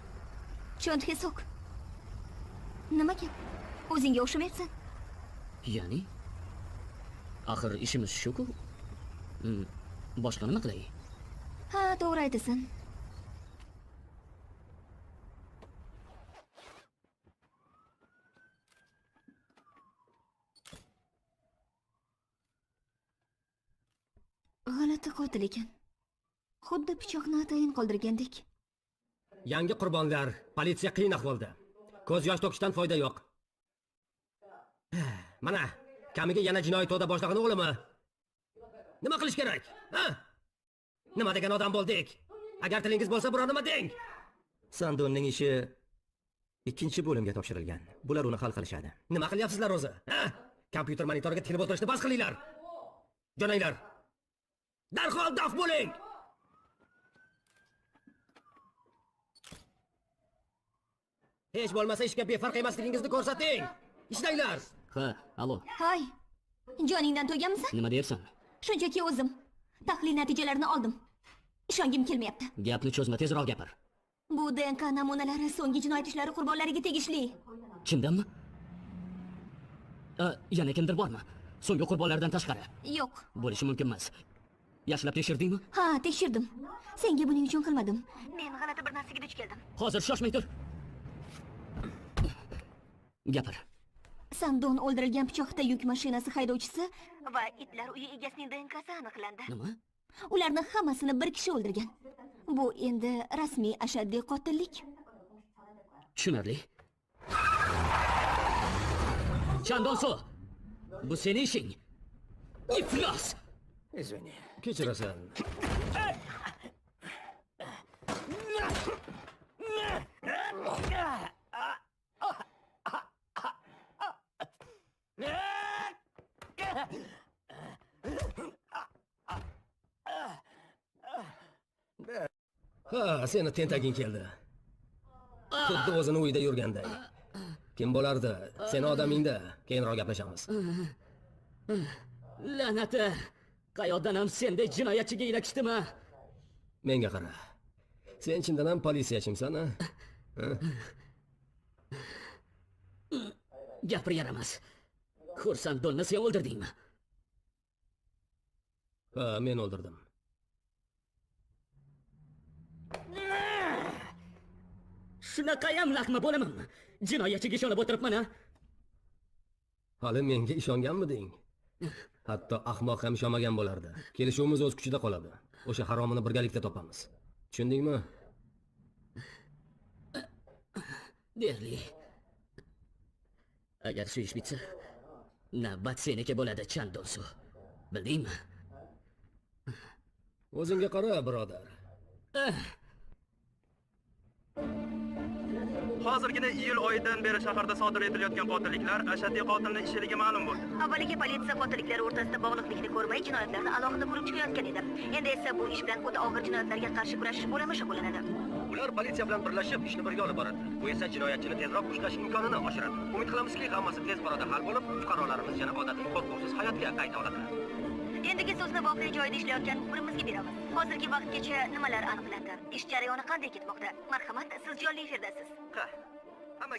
Cho'ntga sok. Nima gap? O'zingga o'xshamayapsan. Ya'ni? Axir ishimiz shu-ku. Boshqa nima qilay? Ha, to'g'ri aytasan. G'alati qotil ekan. Xuddi pichoqni atayin qoldirgandek. Yangi qurbonlar, politsiya qiyin ahvolda. Ko'z yosh to'kishdan foyda yo'q. Mana, kamiga yana jinoiy to'da boshlag'ini o'g'limi? Nima qilish kerak? Ha? Nima degan odam bo'ldik? Agar tilingiz bo'lsa, biror nima deng. Sandonning ishi ikkinchi bo'limga topshirilgan. Bular uni hal qilishadi. Nima qilyapsizlar o'zi? Ha? Kompyuter monitoriga tikilib o'tirishni bas qilinglar. Jo'nanglar. Darhol daf bo'ling. Hech bo'lmasa ishga befarq emasligingizni ko'rsating. Ishlanglar. Ha, alo. Hay. Joningdan to'yganmisan? Nima deyapsan? Shunchaki o'zim tahlil natijalarini oldim. Ishongim kelmayapti. Gapni cho'zma, tezroq gapir. Bu DNK namunalari so'nggi jinoyat ishlari qurbonlariga tegishli. Chindanmi? Yana kimdir bormi? So'nggi qurbonlardan tashqari. Yo'q. Bo'lishi mumkin emas. Yaxshilab tekshirdingmi? Ha, tekshirdim. Senga buning uchun qilmadim. Men g'alati bir narsaga duch keldim. Hozir shoshmay tur. Gapir. Sandon o'ldirilgan pichoqda yuk mashinasi haydovchisi Va itlar uyi egasining DNKsi aniqlandi. Nima? ularni hammasini bir kishi o'ldirgan. Bu endi rasmiy ashaddiy qotillik. Tushunarli. Chandonso, bu sening ishing. Iflos. Извини. Kechirasan. Ha, seni tentaging keldi. Xuddi o'zini uyida yurganday. Kim bo'lardi? Seni odamingda. Keyinroq gaplashamiz. La'nati. Qayoqdan ham sendek jinoyatchiga ilakishdimi? Menga qara. Sen chindan ham politsiyachimsan, ha? Gapir yaramas. Xursandonni sen o'ldirdingmi? Ha, men o'ldirdim. Shunaqayam laqma bo'laman. Jinoyatchiga ishonib o'tiribman, ha? Hali menga ishonganmiding? Hatto ahmoq ham ishonmagan bo'lardi. Kelishuvimiz o'z kuchida qoladi. O'sha haromini birgalikda topamiz. Tushundingmi? Derli. Agar shu ish bitsa, navbat seniki bo'ladi, Chandonso. Bildingmi? O'zingga qara, birodar. Hozirgina iyul oyidan beri shaharda sodir etilayotgan qotilliklar ashaddiy qotilning ishiligi ma'lum bo'ldi. Avvaliga politsiya qotilliklar o'rtasida bog'liqlikni ko'rmay jinoyatlarni alohida ko'rib chiqayotgan edi. Endi esa bu ish bilan o'ta og'ir jinoyatlarga qarshi kurashish bo'limi shug'ullanadi. Ular politsiya bilan birlashib ishni birga olib boradi. Bu esa jinoyatchini tezroq ushlash imkonini oshiradi. Umid qilamizki, hammasi tez orada hal bo'lib, fuqarolarimiz yana odatiy qo'rquvsiz hayotga qayta oladilar. Endigi so'zni voqea joyida ishlayotgan muxbirimizga beramiz. Hozirgi vaqtgacha nimalar aniqlandi? Ish jarayoni qanday ketmoqda? Marhamat, siz jonli efirdasiz.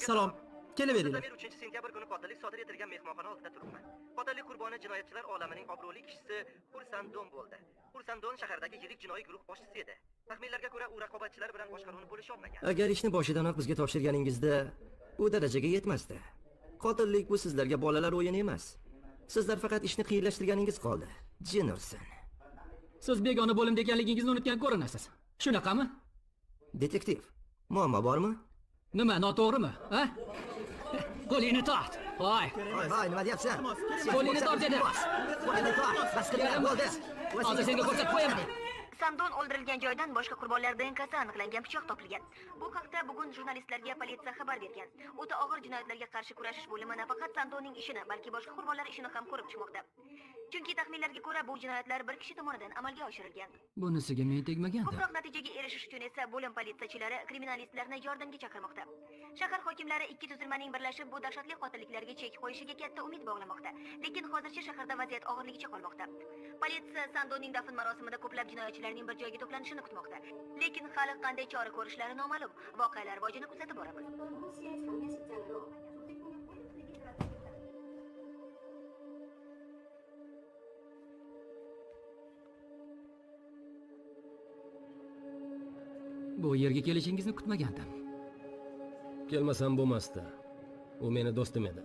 Salom. Kelaveringlar. 3-sentyabr kuni qotillik sodir etilgan mehmonxona oldida turibman. Qotillik qurboni jinoyatchilar olamining obro'li kishisi Xursandon bo'ldi. Xursandon shahardagi yirik jinoiy guruh boshchisi edi. Taxminlarga ko'ra, u raqobatchilar bilan boshqaruvni bo'lisha olmagan. Agar ishni boshidanoq bizga topshirganingizda, bu darajaga yetmasdi. Qotillik bu sizlarga bolalar o'yini emas. Sizlar faqat ishni qiyinlashtirganingiz qoldi. Jin ursin. Siz begona bo'limda ekanligingizni unutgan ko'rinasiz. Shunaqami? Detektiv, muammo bormi? Nima, noto'g'rimi? Ha? Qo'lingni tort. Voy. Voy, nima deyapsan? Qo'lingni tort dedi. Qo'lingni tort. Bas qilinglar, bo'ldi. Hozir senga ko'rsatib qo'yaman. Sandon o'ldirilgan joydan boshqa qurbonlar DNKsi aniqlangan pichoq topilgan. Bu haqda bugun jurnalistlarga politsiya xabar bergan. O'ta og'ir jinoyatlarga qarshi kurashish bo'limi nafaqat Sandonning ishini, balki boshqa qurbonlar ishini ham ko'rib chiqmoqda. Chunki taxminlarga ko'ra bu jinoyatlar bir kishi tomonidan amalga oshirilgan. Bunisiga men tegmagandim. Ko'proq natijaga erishish uchun esa bo'lim politsiyachilari kriminalistlarni yordamga chaqirmoqda. Shahar hokimlari ikki tuzilmaning birlashib bu dahshatli qotilliklarga chek qo'yishiga katta umid bog'lamoqda. Lekin hozircha shaharda vaziyat og'irligicha qolmoqda. Politsiya Sandonning dafn marosimida ko'plab jinoyatchilarning bir joyga to'planishini kutmoqda. Lekin hali qanday chora ko'rishlari noma'lum. Voqealar rivojini kuzatib boramiz. Bu yerga kelishingizni kutmagandim. Kelmasam bo'lmasdi. U meni do'stim edi.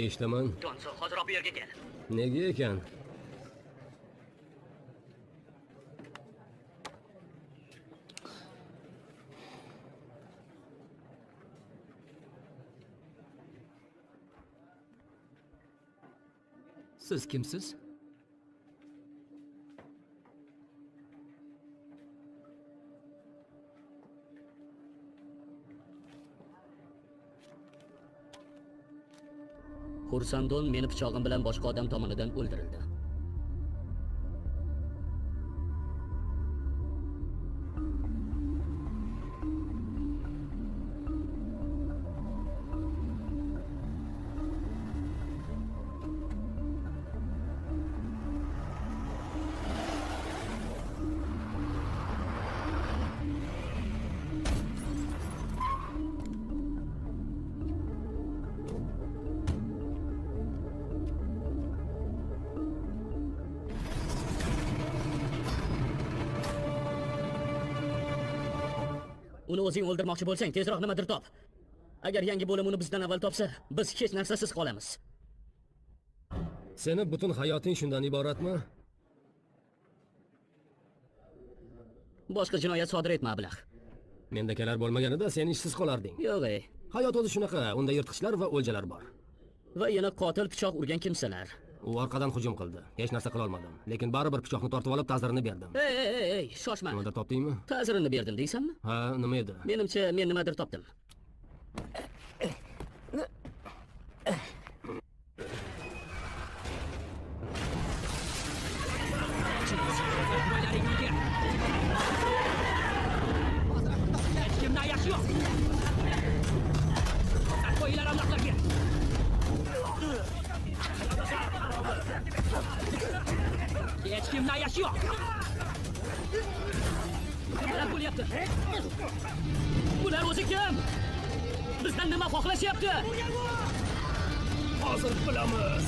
Eshitaman. Jonson, hozirroq bu yerga kel. Nega ekan? Siz kimsiz? Xursandon meni pichog'im bilan boshqa odam tomonidan o'ldirildi. Uni o'zing o'ldirmoqchi bo'lsang, tezroq nimadir top. Agar yangi bo'lim uni bizdan avval topsa, biz hech narsasiz qolamiz. Seni butun hayoting shundan iboratmi? Boshqa jinoyat sodir etma, ablah. Mendakalar bo'lmaganida sen ishsiz qolarding. Yo'q, ey. Hayot o'zi shunaqa, unda yirtqichlar va o'ljalar bor. Va yana qotil pichoq urgan kimsalar. U orqadan hujum qildi. Hech narsa qila olmadim, lekin baribir pichoqni tortib olib ta'zirini berdim. Ey, shoshma. Nimadir topdingmi? Ta'zirini berdim deysanmi? Ha, nima edi? Menimcha, men nimadir topdim. Kimdan yaxshi yo'q. Qo'yinglar Allohlarga. Hech kimdan yaxshi yo'q. Nima bo'lyapti? Bular o'zi kim? Bizdan nima xohlashyapti? Hozir bilamiz.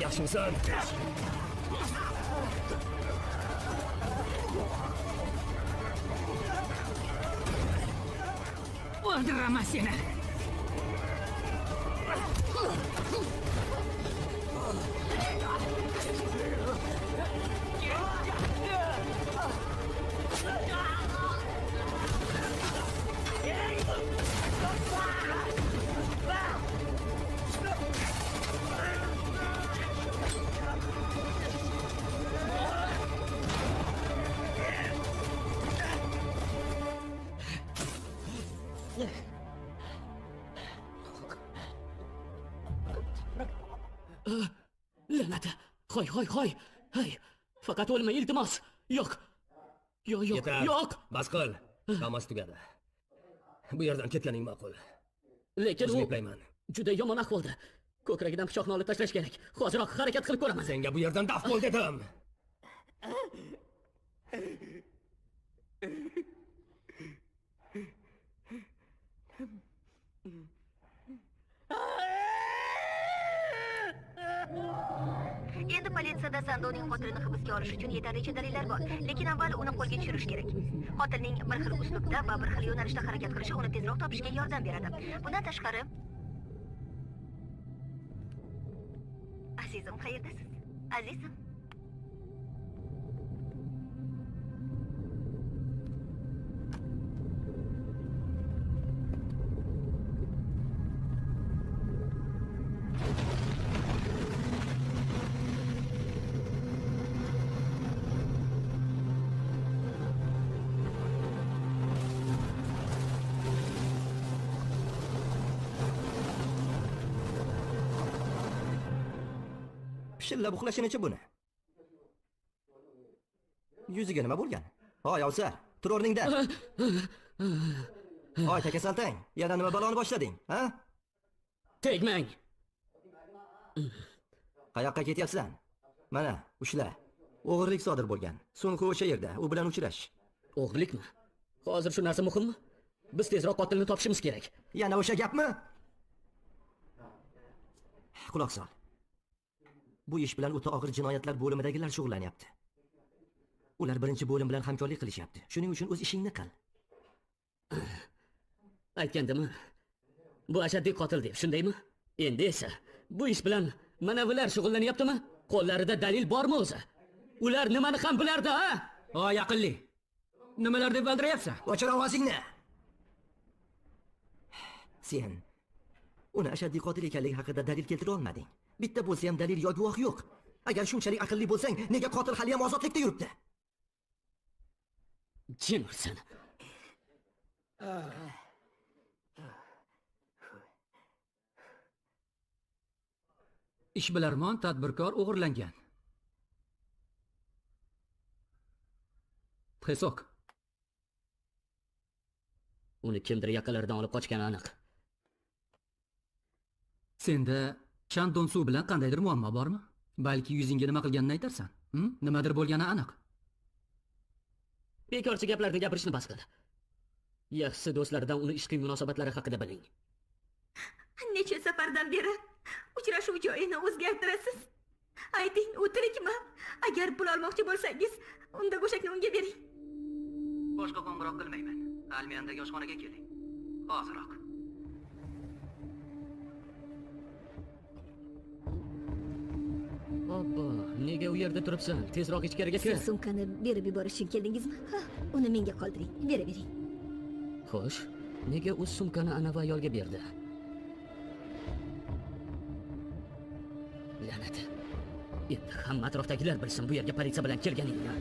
Yaxshimisan? O'ldiraman seni. La'nati. Hoy. Hey, faqat o'lma, iltimos. Yo'q. Yo'q, Yetar. yo'q. Bas qil. Hammasi tugadi. Bu yerdan ketganing ma'qul. Lekin O'zim u eplayman. juda yomon ahvolda. Ko'kragidan pichoqni olib tashlash kerak. Hozirroq harakat qilib ko'raman. Senga bu yerdan daf bo'l dedim. Endi politsiyada Sandoning qotilini hibsga olish uchun yetarlicha dalillar bor, lekin avval uni qo'lga tushirish kerak. Qotilning bir xil uslubda va bir xil yo'nalishda harakat qilishi uni tezroq topishga yordam beradi. Bundan tashqari, azizim, qayerdasiz? Azizim. Pishillab uxlashinichi buni. Yuziga nima bo'lgan? Hoy, Avsar, tur o'rningdan. Hoy, takasaltang. Yana nima baloni boshlading, ha? Tegmang. Qayoqqa ketyapsan? Mana, ushla. O'g'irlik sodir bo'lgan. So'nggi o'sha yerda, u bilan uchrash. O'g'irlikmi? Hozir shu narsa muhimmi? Biz tezroq qotilni topishimiz kerak. Yana o'sha gapmi? Quloq sol. Bu ish bilan o'ta og'ir jinoyatlar bo'limidagilar shug'ullanyapti. Ular birinchi bo'lim bilan hamkorlik qilishyapti. Shuning uchun o'z ishingni qil. Aytgandimi? Bu ashaddiy qotil deb, shundaymi? Endi esa bu ish bilan mana bular shug'ullanyaptimi? Qo'llarida dalil bormi o'zi? Ular nimani ham bilardi, ha? Voy aqlli. Nimalar deb valdirayapsan? Ochir ovozingni. Sen uni ashaddiy qotil ekanligi haqida dalil keltira olmading. Bitta bo'lsa ham dalil yoki guvoh yo'q. Agar shunchalik aqlli bo'lsang, nega qotil hali ham ozodlikda yuribdi? Jin ursin. Ishbilarmon tadbirkor o'g'irlangan. Txesok. Uni kimdir yaqinlaridan olib qochgani aniq. Senda Shandon suv bilan qandaydir muammo bormi? Balki yuzingga nima qilganini aytarsan. Nimadir bo'lgani aniq. Bekorchi gaplarni gapirishni bas qil. Yaxshi do'stlardan uni ishqiy munosabatlari haqida biling. Necha safardan beri uchrashuv joyini o'zgartirasiz? Ayting, u tirikmi? Agar pul olmoqchi bo'lsangiz, unda go'shakni unga bering. Boshqa qo'ng'iroq qilmayman. Almiyandagi oshxonaga keling. Hoziroq. Obbo, nega u yerda turibsan? Tezroq ichkariga kir. Siz sumkani berib yuborishga keldingizmi? Ha, uni menga qoldiring. Beravering. Xo'sh, nega u sumkani anavi ayolga berdi? La'nat. Endi hamma atrofdagilar bilsin bu yerga politsiya bilan kelganingni.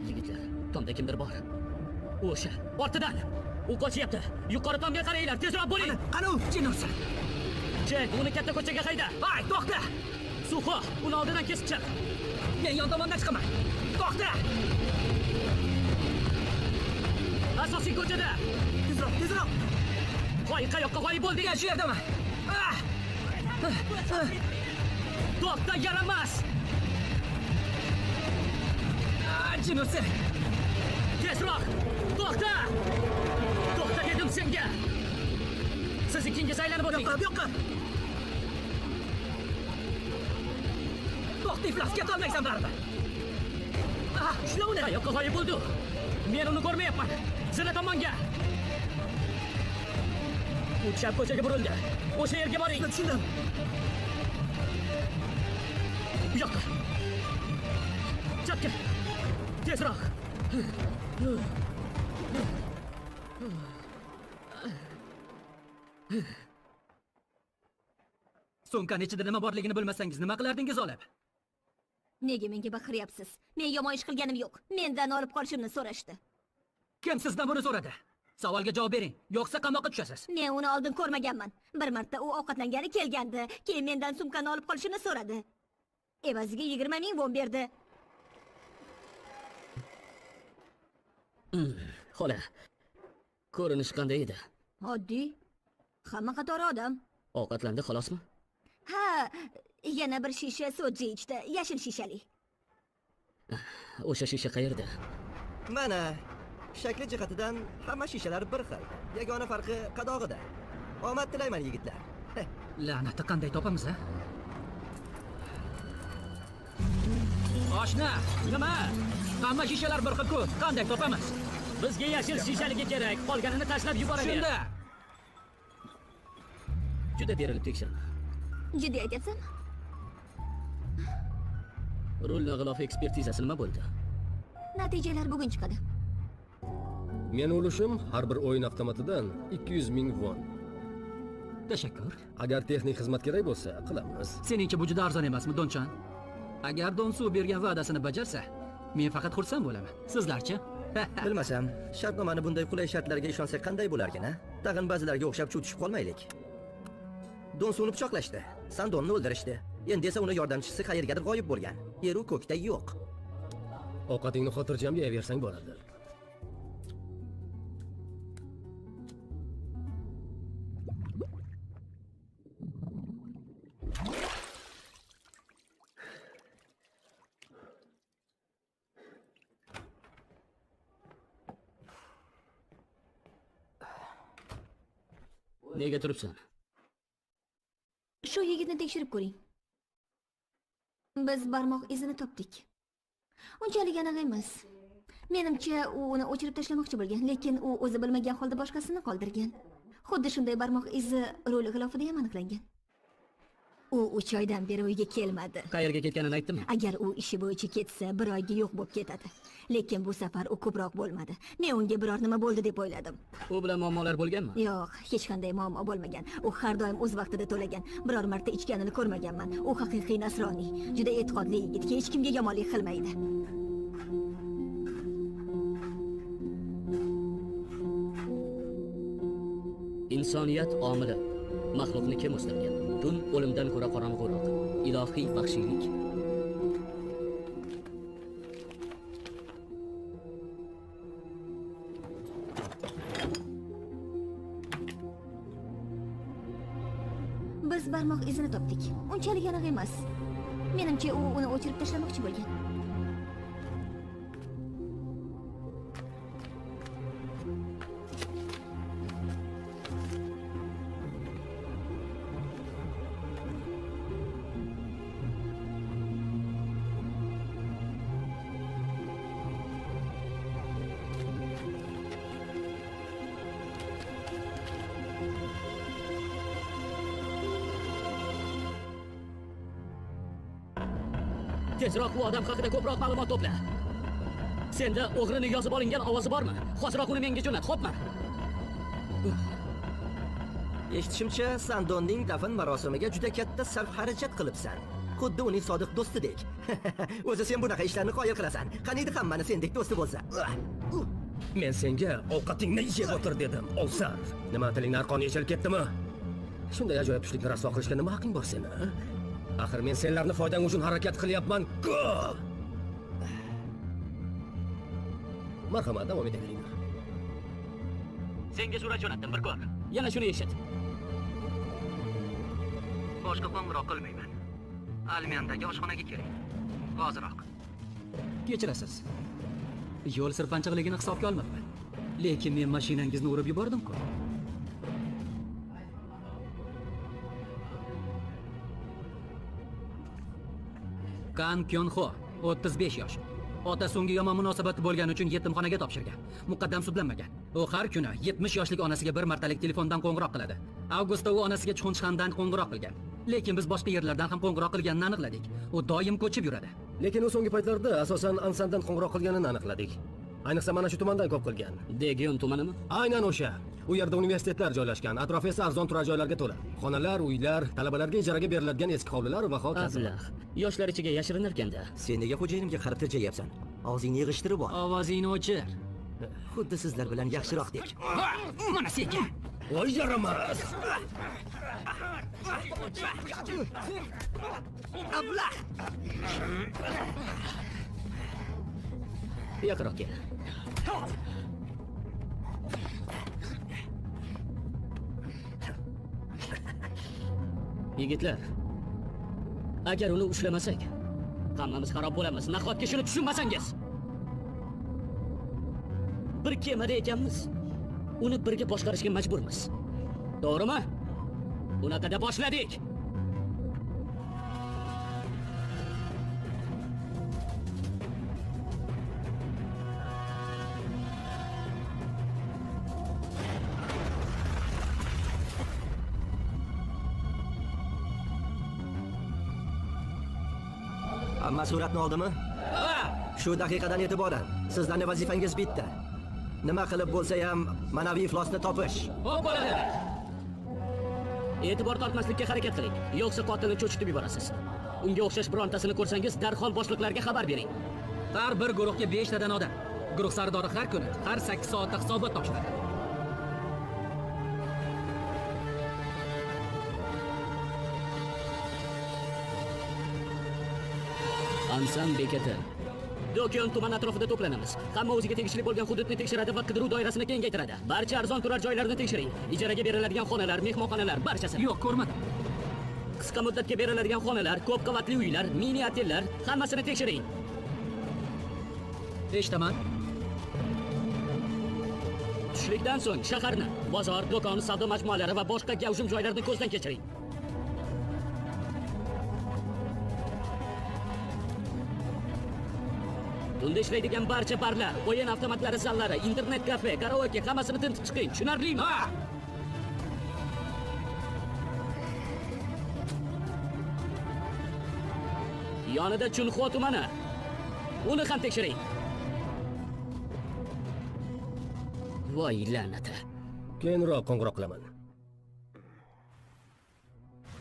Yigitlar, tomda kimdir bor. O'sha, ortidan. U qochyapti. Yuqori tomga qaranglar, tezroq bo'ling. Qani u jin ursin. Jek, uni katta ko'chaga hayda. Voy, to'xta. Suxo, uni oldidan kesib chiq. Men yon tomondan chiqaman. To'xta. Asosiy ko'chada. Tezroq. Qo'y, qayoqqa qo'yib bo'lding? Shu yerdaman. To'xta, yaramas. Jin ursin. Tezroq! To'xta! To'xta dedim senga! Siz ikkingiz aylanib o'ting. Yo'q. To'xta, iflos ketolmaysan baribir. Ushla uni! Qayoqqa g'oyib bo'ldi? Men uni ko'rmayapman. Zina tomonga. U chap ko'chaga burildi. O'sha yerga boring. Tushundim. Bu yoqqa. Chapga. Tezroq. Sumkani ichida nima borligini bilmasangiz nima qilardingiz olib? Nega menga baqiryapsiz? Men yomon ish qilganim yo'q. Mendan olib qolishimni so'rashdi. Kim sizdan buni so'radi? Savolga javob bering, yo'qsa qamoqqa tushasiz. Men uni oldin ko'rmaganman. Bir marta u ovqatlangani kelgandi. Keyin mendan sumkani olib qolishini so'radi. Evaziga 20 ming won berdi. Xola, ko'rinish qanday edi? Oddiy. Hamma qatori odam. Ovqatlandi xolosmi? Ha, yana bir shisha so'ji ichdi, yashil shishali. O'sha shisha qayerda? Mana shakli jihatidan hamma shishalar bir xil. Yagona farqi qadog'ida. Omad tilayman yigitlar. La'nati qanday topamiz, a? Oshna, nima? Hamma shishalar bir xil-ku, qanday topamiz? Bizga yashil shishaligi kerak. Qolganini tashlab yuboraver. Shunda. Juda berilib tekshirma. Jiddiy aytyapsanmi? Rulni g'ilof ekspertizasi nima bo'ldi? Natijalar bugun chiqadi. Men ulushim har bir o'yin avtomatidan 200 ming won. Tashakkur. Agar texnik xizmat kerak bo'lsa, qilamiz. Seningcha bu juda arzon emasmi, Donchan? Agar Donsu bergan va'dasini bajarsa, men faqat xursand bo'laman. Sizlarchi? Bilmasam, shartnomani bunday qulay shartlarga ishonsak qanday bo'larkin, a? Tag'in ba'zilarga o'xshab cho'tishib qolmaylik. Donsuni pichoqlashdi, Sandonni o'ldirishdi. Endi esa uni yordamchisi qayergadir g'oyib bo'lgan. Yeru ko'kda yo'q. Ovqatingni xotirjam yeyaversang bo'ladi. Nega turibsan? Shu yigitni tekshirib ko'ring. Biz barmoq izini topdik. Unchalik aniq emas. Menimcha, u uni o'chirib tashlamoqchi bo'lgan, lekin u o'zi bilmagan holda boshqasini qoldirgan. Xuddi shunday barmoq izi rul g'ilofida ham aniqlangan. U 3 oydan beri uyga kelmadi. Qayerga ketganini aytdimi? Agar u ishi bo'yicha ketsa, 1 oyga yo'q bo'lib ketadi. Lekin bu safar u ko'proq bo'lmadi. Men unga biror nima bo'ldi deb o'yladim. U bilan muammolar bo'lganmi? Yo'q, hech qanday muammo bo'lmagan. U har doim o'z vaqtida to'lagan. Biror marta ichganini ko'rmaganman. U haqiqiy nasroniy, juda e'tiqodli yigit, hech kimga yomonlik qilmaydi. Insoniyat omili. Maxluqni kim o'stirgan? Tun o'limdan ko'ra qorong'uroq. Ilohiy vahshiylik. Biz barmoq izini topdik. Unchalik aniq emas. Menimcha, u uni o'chirib tashlamoqchi bo'lgan. Tezroq bu odam haqida ko'proq ma'lumot to'pla. Senda o'g'rini yozib olingan ovozi bormi? Hoziroq uni menga jo'nat, xo'pmi? Eshitishimcha, Sandonning dafn marosimiga juda katta sarf-xarajat qilibsan. Xuddi uning sodiq do'stidek. O'zi sen bunaqa ishlarni qoyil qilasan. Qaniydi hammani sendek do'sti bo'lsa. Men senga ovqatingni yeb o'tir dedim, Ovsar. Nima tilingni arqoni eshilib ketdimi? Shunday ajoyib tushlikni rasvo qilishga nima haqqing bor seni? Axir men senlarni foydang uchun harakat qilyapman-ku. Marhamat, davom etaveringlar. Senga surat jo'natdim, bir ko'r. Yana shuni eshit. Boshqa qo'ng'iroq qilmayman. Almiyandagi oshxonaga keling. Hoziroq. Kechirasiz. Yo'l sirpanchiqligini hisobga olmayman. Lekin men mashinangizni urib yubordim-ku. Kan Kyonho, 35 yosh. Otasi unga yomon munosabati bo'lgani uchun yetimxonaga topshirgan. Muqaddam sudlanmagan. U har kuni 70 yoshlik onasiga bir martalik telefondan qo'ng'iroq qiladi. Avgustda u onasiga Chxonchxandan qo'ng'iroq qilgan. Lekin biz boshqa yerlardan ham qo'ng'iroq qilganini aniqladik. U doim ko'chib yuradi. Lekin u so'nggi paytlarda asosan Ansandan qo'ng'iroq qilganini aniqladik. Ayniqsa mana shu tumandan ko'p qilgan. Degyon tumanimi? Aynan o'sha. U yerda universitetlar joylashgan, atrofi esa arzon turar joylarga to'la. Xonalar, uylar, talabalarga ijaraga beriladigan eski hovlilar va hokazo. Ablah. Yoshlar ichiga yashirinarkanda. Sen nega xo'jayinimga qarab tirjayapsan? Og'zingni yig'ishtirib ol. Ovozingni o'chir. Xuddi sizlar bilan yaxshiroqdek. Ha, mana senga. Voy yaramas. Ablah! Yaqinroq kel. Yigitlar, agar uni ushlamasak, hammamiz xarob bo'lamiz. Nahotki shuni tushunmasangiz? Bir kemada ekanmiz. Uni birga boshqarishga majburmiz. To'g'rimi? Bunaqada boshladik. Hamma suratni oldimi? Shu daqiqadan e'tiboran sizlarning vazifangiz bitta. Nima qilib bo'lsa ham ma'naviy iflosni topish. Xo'p bo'ladi. E'tibor tortmaslikka harakat qiling, yo'qsa qotilni cho'chitib yuborasiz. Unga o'xshash birontasini ko'rsangiz, darhol boshliqlarga xabar bering. Har bir guruhga 5 tadan odam. Guruh sardori har kuni, har 8 soatda hisobot topshiradi. Ansan bekati. Do'kon tuman atrofida to'planamiz. Hamma o'ziga tegishli bo'lgan hududni tekshiradi va qidiruv doirasini kengaytiradi. Barcha arzon turar joylarni tekshiring. Ijaraga beriladigan xonalar, mehmonxonalar barchasi. Yo'q, ko'rmadim. Qisqa muddatga beriladigan xonalar, ko'p qavatli uylar, mini otellar, hammasini tekshiring. Eshitaman. Tushlikdan so'ng shaharni, bozor, do'kon, savdo majmualari va boshqa gavjum joylarni ko'zdan kechiring. Tunda ishlaydigan barcha barlar, o'yin avtomatlari zallari, internet kafe, karaoke hammasini tintib chiqing. Tushunarlimi? Ha! Yonida Chunxo tumani. Uni ham tekshiring. Voy la'nati. Keyinroq qo'ng'iroq qilaman.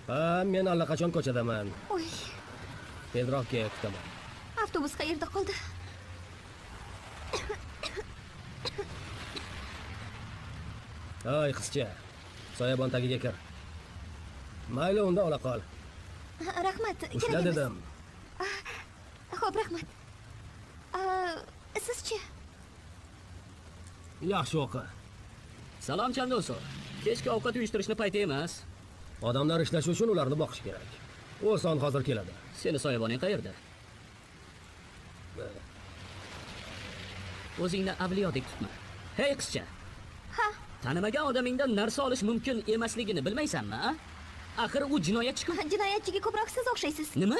Ha, men allaqachon ko'chadaman. Oy, Tezroq kel, kutaman. avtobus qayerda qoldi? Ay, qizcha. Soyabon tagiga kir. Mayli, unda ola qol. Rahmat, kerak Ushla emas. dedim. Xo'p, rahmat. Sizchi? Yaxshi o'qi. Salom Chandoso. Kechki ovqat uyushtirishni payti emas. Odamlar ishlashi uchun ularni boqish kerak. O'son hozir keladi. Seni soyaboning qayerda? O'zingni avliyodek tutma. Hey qizcha. Ha, Tanimagan odamingdan narsa olish mumkin emasligini bilmaysanmi, a? Axir u jinoyatchi-ku. jinoyatchiga ko'proq siz o'xshaysiz. Nima?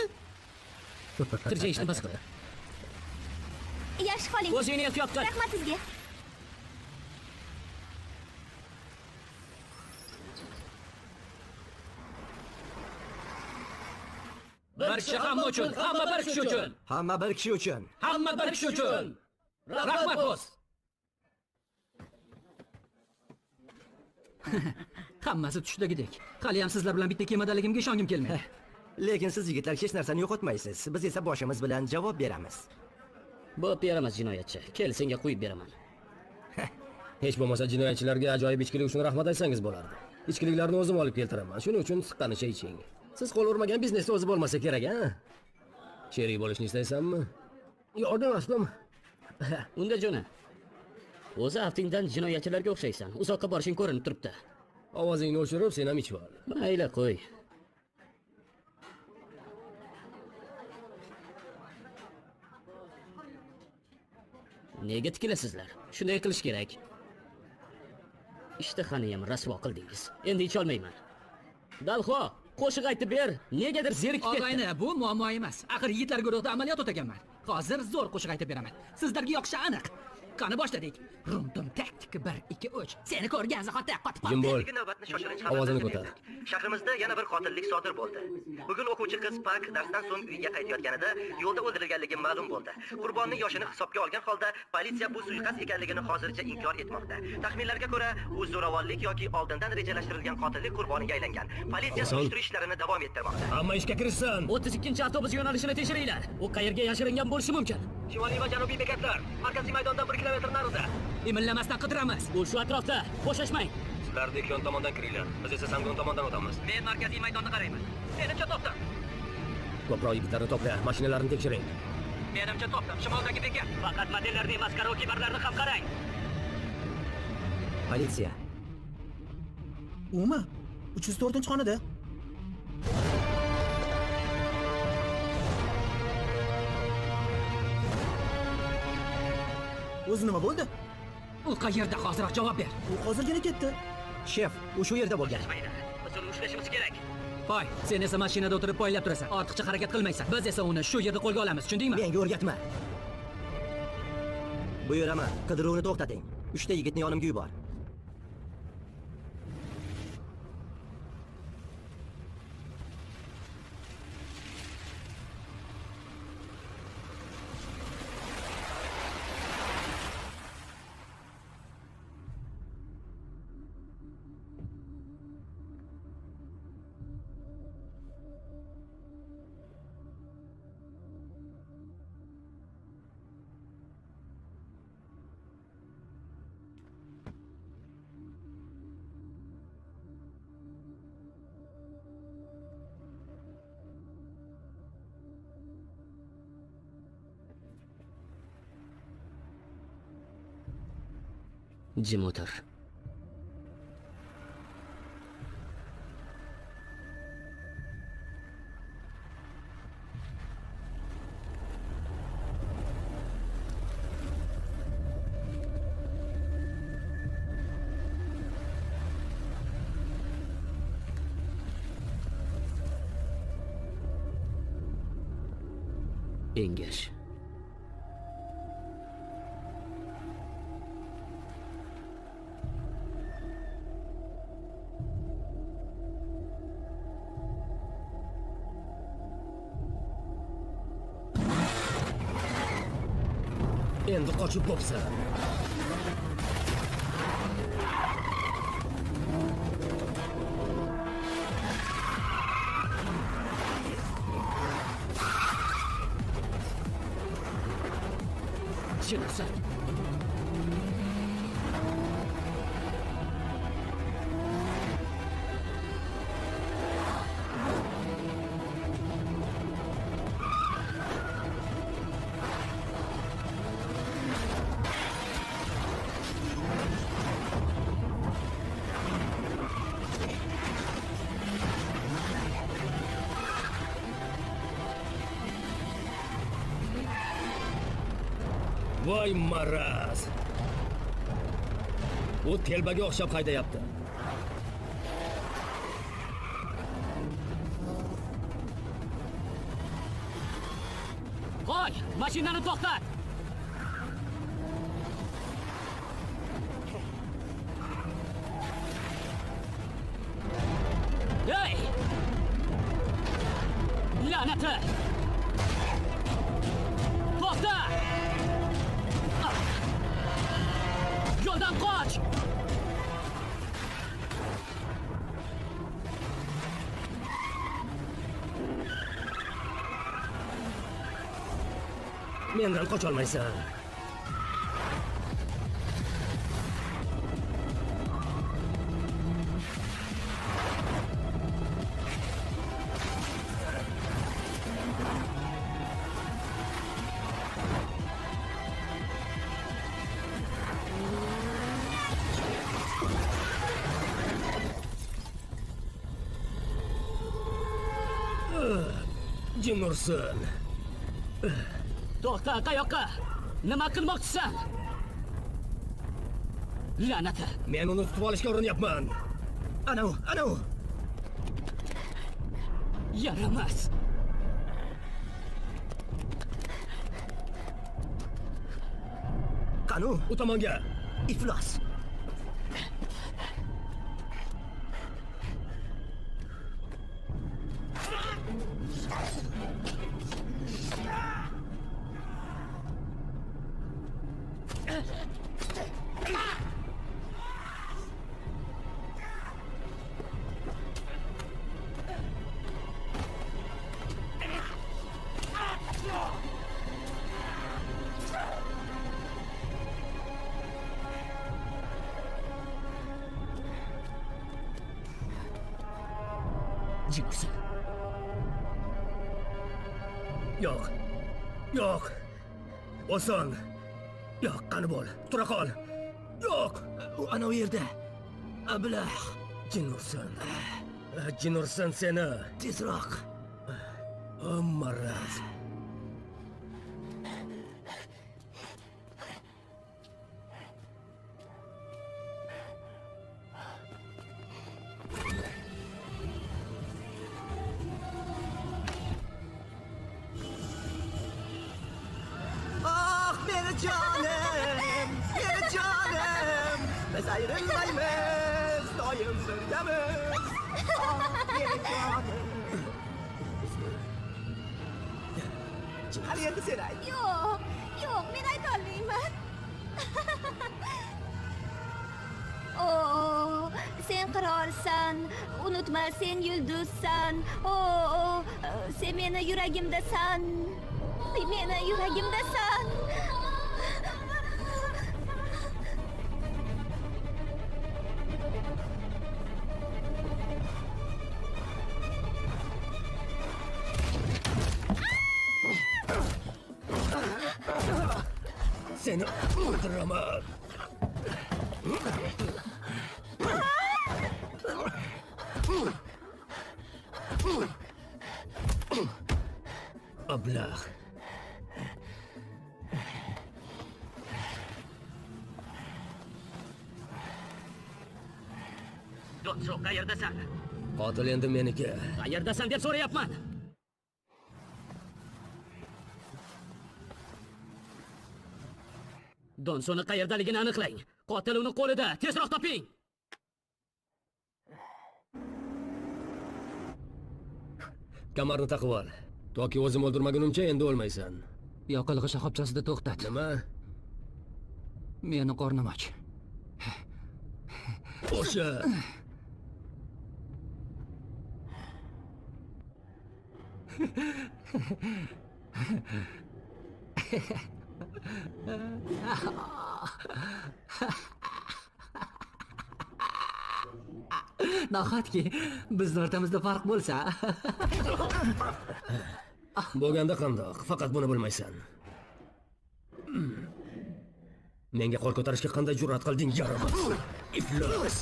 Tirjayishni bas qil. Yaxshi qoling. O'zingni ehtiyot qil. Rahmat sizga. Bir kishi hamma uchun, hamma bir kishi uchun. Hamma bir kishi uchun. Hamma bir kishi uchun. Rahmat boss. Hammasi tushdagidek. Hali ham sizlar bilan bitta kemadaligimga ishongim kelmaydi. Lekin siz yigitlar hech narsani yo'qotmaysiz. Biz esa boshimiz bilan javob beramiz. Bo'p beraman jinoyatchi. Kel, senga qo'yib beraman. Hech bo'lmasa jinoyatchilarga ajoyib ichkilik uchun rahmat aytsangiz bo'lardi. Ichkiliklarni o'zim olib keltiraman. Shuning uchun siqqanicha iching. Siz qo'l urmagan biznesda o'zi bo'lmasa kerak, a? Sherik bo'lishni istaysanmi? Yordam aslim. Unda jo'na. O'zi aftingdan jinoyatchilarga o'xshaysan. Uzoqqa borishing ko'rinib turibdi. Ovozingni o'chirib, sen ham ichib ol. Mayli, qo'y. Nega tikilasizlar? Shunday qilish kerak. Ishtahani ham rasvo qildingiz. Endi icha olmayman. Dalxo, qo'shiq aytib ber. Negadir zerikib ketdi. Og'ayni, bu muammo emas. Axir yigitlar guruhida amaliyot o'taganman. Hozir zo'r qo'shiq aytib beraman. Sizlarga yoqishi aniq. Qani boshladik. Rumtum taktik 1 2 3. Seni ko'rgan zahotda qotib Jim bo'l. Navbatni shoshilinch Ovozini ko'tar. Shahrimizda yana bir qotillik sodir bo'ldi. Bugun o'quvchi qiz Pak darsdan so'ng uyiga qaytayotganida yo'lda o'ldirilganligi ma'lum bo'ldi. Qurbonning yoshini hisobga olgan holda politsiya bu suiqasd ekanligini hozircha inkor etmoqda. Taxminlarga ko'ra, u zo'ravonlik yoki oldindan rejalashtirilgan qotillik qurboniga aylangan. Politsiya surishtiruv ishlarini davom ettirmoqda. Hamma ishga kirishsin. 32-avtobus yo'nalishini tekshiringlar. U qayerga yashiringan bo'lishi mumkin? Shimoliy va janubiy bekatlar, markaziy maydondan 1 km kilometr narida. Imillamasdan qidiramiz. U shu atrofda. Bo'shashmang. Sizlar Dekyon tomondan kiringlar. Biz esa Sangon tomondan o'tamiz. Men markaziy maydonni qarayman. Menimcha topdim. Ko'proq yigitlarni to'pla, mashinalarni tekshiring. Menimcha topdim. Shimoldagi bekat. Faqat modellarni emas, karokibarlarni ham qarang. Politsiya. Umi 304-xonada. O'zi nima bo'ldi? U qayerda? Hozirroq javob ber. U hozirgina ketdi. Shef, u shu yerda bo'lgan. Biz uni ushlashimiz kerak. Voy, sen esa mashinada o'tirib poylab turasan. Ortiqcha harakat qilmaysan. Biz esa uni shu yerda qo'lga olamiz, tushundingmi? Menga o'rgatma. Buyuraman, qidiruvni to'xtating. 3 ta yigitni yonimga yubor. Jim o'tir. Engash. Endi qochib bo'psan. Jinnsan. Voy maraz. U telbaga o'xshab haydayapti. Qo'y, mashinani to'xtat. Hey! La'nati! To'xta! Yo'ldan qoch! Mendan qocholmaysan. Jimursun. To'xta, qayoqqa? Nima qilmoqchisan? La'nati! Men uni tutib olishga urinyapman. Ana u. Yaramas! Qani U tomonga. iflos. Jimurson. Yo'q. Yo'q. Oson. Yo'q, qani bo'l. Tura qol. Yo'q. U ana u yerda. Ablah. Jimurson. Jimurson seni. Tezroq. Maraz. Ah beni canım, beni canım. Biz ayrılmayız, doyum birgemiz. Ah beni canım. Hadi endi sen ayt. Yo'q, yo'q, men ayta olmayman. Oh, sen qirolsan, unutma sen yulduzsan. Oh, sen meni yuragimdasan. Meni yuragimdasan. Seni öldüremem. Ablah. Donso, qayerdasan? Qotil endi meniki. Qayerdasan deb so'rayapman. Donsoni qayerdaligini aniqlang. Qotil uni qo'lida. Tezroq toping. Kamarni taqib ol. Toki o'zim o'ldirmagunimcha endi o'lmaysan. Yoqilg'i shoxobchasida to'xtat. Nima? Meni qornim och. O'sha. Nahotki bizni o'rtamizda farq bo'lsa. Bo'lganda qandoq? Faqat buni bilmaysan. Menga qo'l ko'tarishga qanday jur'at qilding, yaramas? Iflos.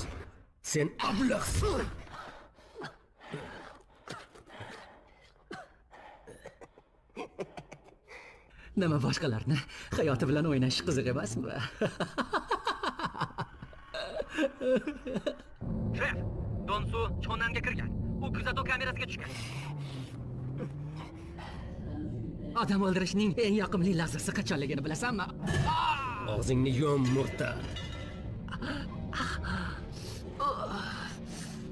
Sen ablahsan. Nima boshqalarni hayoti bilan o'ynash qiziq emasmi? Shef, Donsu Chonanga kirgan. U kuzatuv kamerasiga tushgan. Odam o'ldirishning eng yoqimli lahzasi qachonligini bilasanmi? Og'zingni yum, murtad.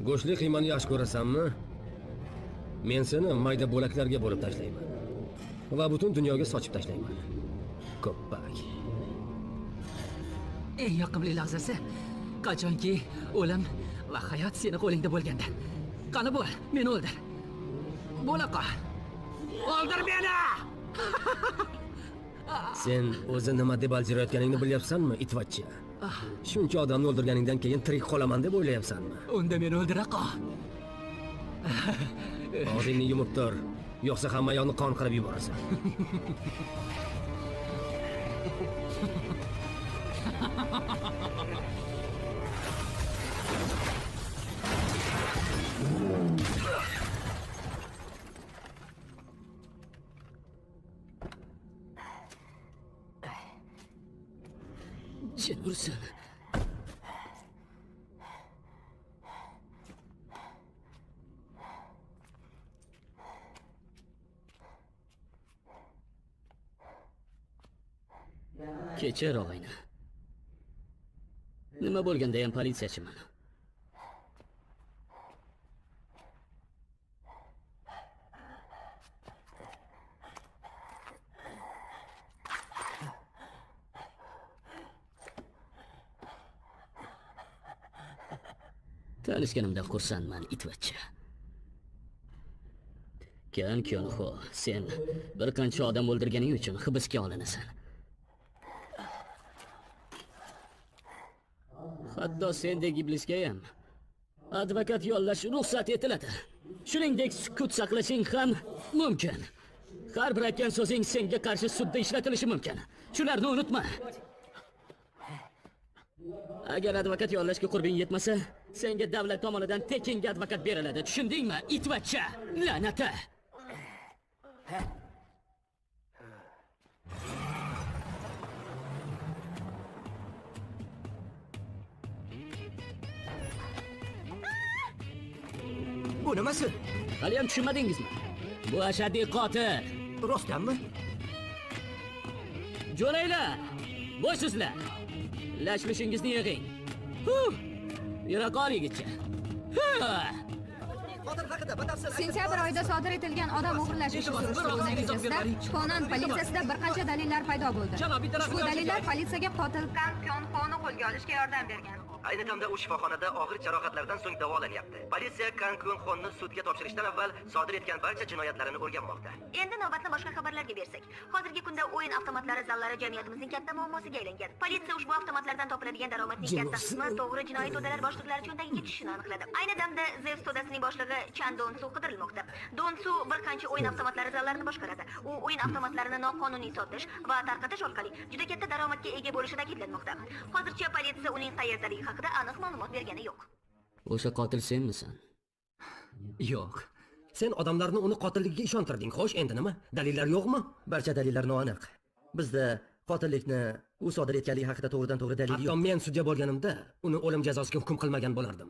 Go'shtli qiymani yaxshi ko'rasanmi? Men seni mayda bo'laklarga bo'lib tashlayman. Va butun dunyoga sochib tashlayman. Ko'ppak. Eng yoqimli lahzasi qachonki o'lim va hayot seni qo'lingda bo'lganda. Qani bo'l, meni o'ldir. Bo'la qol. O'ldir meni! Sen o'zi nima deb aljirayotganingni bilyapsanmi, itvachcha? Shuncha odamni o'ldirganingdan keyin tirik qolaman deb o'ylayapsanmi? Unda meni o'ldira qol. Og'zingni yumib tur, yo'qsa hamma yoqni qon qilib yuborasan. Jin ursin. Kechir og'ayni. Nima bo'lganda ham politsiyachiman. Tanishganimdan xursandman, itvachcha. Kyonxo, sen bir qancha odam o'ldirganing uchun hibsga olinasan. Hatto sendek iblisga ham advokat yollash ruxsat etiladi. Shuningdek, sukut saqlashing ham mumkin. Har bir aytgan so'zing senga qarshi sudda ishlatilishi mumkin. Shularni unutma. Agar advokat yollashga qurbing yetmasa, senga davlat tomonidan tekinga advokat beriladi. Tushundingmi? Itvachcha, la'nati. Bu nimasi? Hali ham tushunmadingizmi? Bu ashaddiy qotil. Rostdanmi? Jo'naylar! Bo'ysizlar. Lashmishingizni yig'ing. Yura qolingizcha. Qotil haqida batafsil Sentyabr oyida sodir etilgan odam o'g'irlash ishi surishtiruvi natijasida Konan politsiyasida bir qancha dalillar paydo bo'ldi. Ushbu dalillar politsiyaga qotil Kan Kyonxoni qo'lga olishga yordam bergan. Ayni damda u shifoxonada og'ir jarohatlardan so'ng davolanyapti. Politsiya Kan Kyonxonni sudga topshirishdan avval sodir etgan barcha jinoyatlarini o'rganmoqda. Endi navbatni boshqa xabarlarga bersak. Hozirgi kunda o'yin avtomatlari zallari jamiyatimizning katta muammosiga aylangan. Politsiya ushbu avtomatlardan topiladigan daromadning katta qismi to'g'ri jinoiy to'dalar boshliqlari cho'ntagiga tushishini aniqladi. Ayni damda Zeus to'dasining boshlig'i Chan Donsu qidirilmoqda. Donsu bir qancha o'yin avtomatlari zallarini boshqaradi. U o'yin avtomatlarini noqonuniy sotish va tarqatish orqali juda katta daromadga ega bo'lishi ta'kidlanmoqda. Hozircha politsiya uning qayerdaligi haqida aniq ma'lumot bergani yo'q. O'sha qotil senmisan? Yo'q. Sen odamlarni uni qotilligiga ishontirding. Xo'sh, endi nima? Dalillar yo'qmi? Barcha dalillar noaniq. Bizda qotillikni u sodir etganligi haqida to'g'ridan to'g'ri dalil Hatto yo'q. men sudya bo'lganimda uni o'lim jazosiga hukm qilmagan bo'lardim.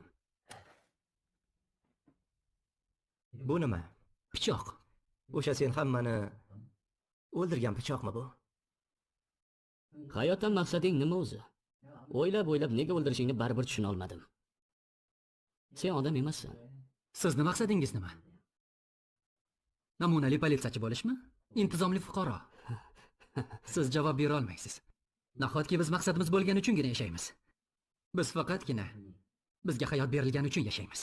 Bu nima? Pichoq. O'sha sen hammani o'ldirgan pichoqmi bu? Hayotdan maqsading nima o'zi? O'ylab nega o'ldirishingni baribir tushuna olmadim. Sen odam emassan. Sizni maqsadingiz nima? Namunali politsiyachi bo'lishmi? Intizomli fuqaro. Siz javob bera olmaysiz. Nahotki biz maqsadimiz bo'lgani uchungina yashaymiz. Biz faqatgina bizga hayot berilgani uchun yashaymiz.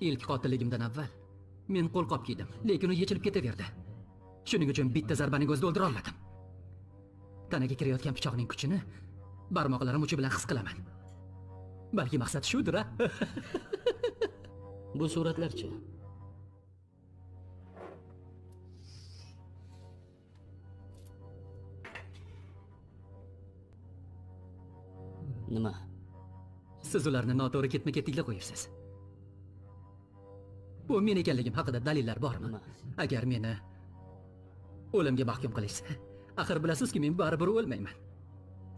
Ilk qotilligimdan avval men qo'lqop kiydim, lekin u yechilib ketaverdi. Shuning uchun bitta zarbani o'zida o'ldira olmadim. Tanaga kirayotgan pichoqning kuchini barmoqlarim uchi bilan his qilaman. Balki maqsad shudir, a? Bu suratlarchi? Nima? Siz ularni noto'g'ri ketma-ketlikda qo'yibsiz. Bu men ekanligim haqida dalillar bormi? Agar meni o'limga mahkum qilishsa, axir bilasizki men baribir o'lmayman.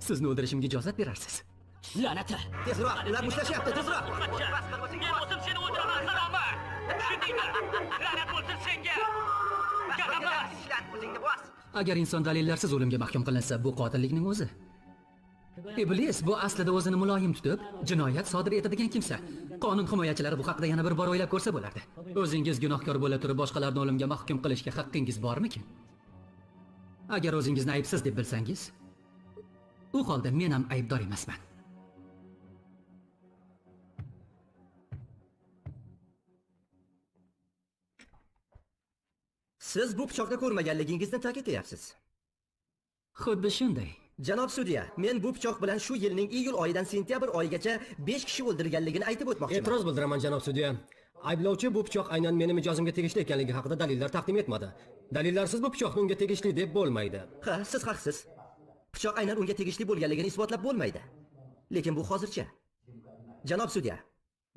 Sizni o'ldirishimga ijozat berarsiz. La'nati! Tezroq, ular mushtashyapti, tezroq. Men o'zim seni o'ldiraman, salommi? Tushundingmi? La'nat bo'lsin senga! Agar inson dalillarsiz o'limga mahkum qilinsa, bu qotillikning o'zi. Iblis bu aslida o'zini muloyim tutib, jinoyat sodir etadigan kimsa. Qonun himoyachilari bu haqida yana bir bor o'ylab ko'rsa bo'lardi. O'zingiz gunohkor bo'la turib boshqalarni o'limga mahkum qilishga haqqingiz bormikin? Agar o'zingizni aybsiz deb bilsangiz, u holda men ham aybdor emasman. Siz bu pichoqni ko'rmaganligingizni ta'kidlayapsiz. Xuddi shunday. Janob sudya, men bu pichoq bilan shu yilning iyul oyidan sentyabr oyigacha 5 kishi o'ldirilganligini aytib o'tmoqchiman. E'tiroz bildiraman, janob sudya. Ayblovchi bu pichoq aynan mening mijozimga tegishli ekanligi haqida dalillar taqdim etmadi. Dalillarsiz bu pichoqni unga tegishli deb bo'lmaydi. Ha, siz haqsiz. Pichoq aynan unga tegishli bo'lganligini isbotlab bo'lmaydi. Lekin bu hozircha. Janob sudya,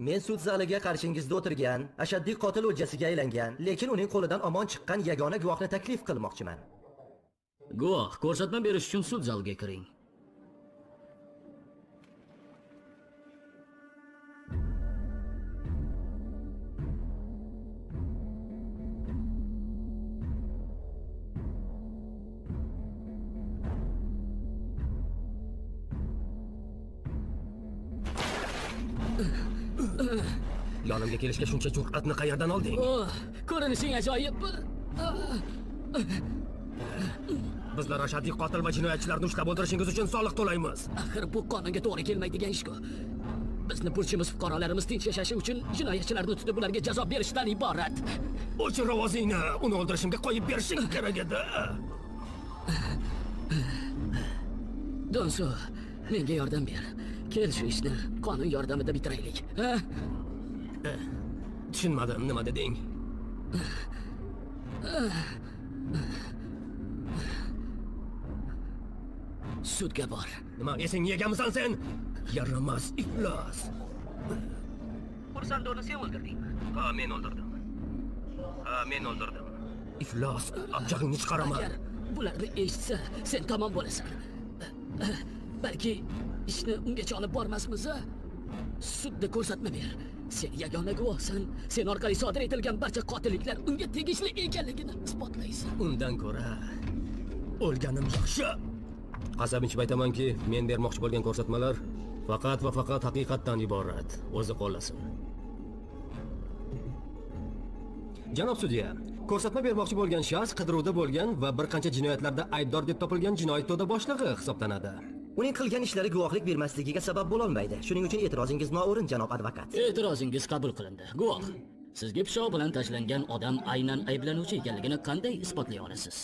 men sud zaliga qarshingizda o'tirgan, ashaddiy qotil o'ljasiga aylangan, lekin uning qo'lidan omon chiqqan yagona guvohni taklif qilmoqchiman. Guvoh, ko'rsatma berish uchun sud zaliga kiring. Yonimga kelishga shuncha jur'atni qayerdan olding? Oh, ko'rinishing ajoyib. Bizlar ashaddiy qotil va jinoyatchilarni ushlab o'ldirishingiz uchun soliq to'laymiz. Axir bu qonunga to'g'ri kelmaydigan ish-ku. Bizni burchimiz fuqarolarimiz tinch yashashi uchun jinoyatchilarni tutib ularga jazo berishdan iborat. O'chir ovozingni, uni o'ldirishimga qo'yib berishing kerak edi. Donsu, menga yordam ber. Kel shu ishni qonun yordamida bitiraylik. Ha? Tushunmadim, nima deding? Sudga bor. Nima, esing yeganmisan sen? Yaramas iflos. Xursandonni sen o'ldirdingmi? Ha, men o'ldirdim. Iflos, abjag'ingni chiqaraman. Agar bularni eshitsa, sen tamom bo'lasan. Balki ishni ungacha olib bormasmiz. Sudda ko'rsatma ber. Sen yagona guvohsan. Sen orqali sodir etilgan barcha qotilliklar unga tegishli ekanligini isbotlaysan. Undan ko'ra o'lganim yaxshi. Qasam ichib aytamanki, men bermoqchi bo'lgan ko'rsatmalar faqat va faqat haqiqatdan iborat. O'zi qo'llasin. Janob sudya, ko'rsatma bermoqchi bo'lgan shaxs qidiruvda bo'lgan va bir qancha jinoyatlarda aybdor deb topilgan jinoiy to'da boshlig'i hisoblanadi. Uning qilgan ishlari guvohlik bermasligiga sabab bo'la olmaydi. Shuning uchun e'tirozingiz noo'rin, janob advokat. E'tirozingiz qabul qilindi. Guvoh, sizga pichoq bilan tashlangan odam aynan ayblanuvchi ekanligini qanday isbotlay olasiz?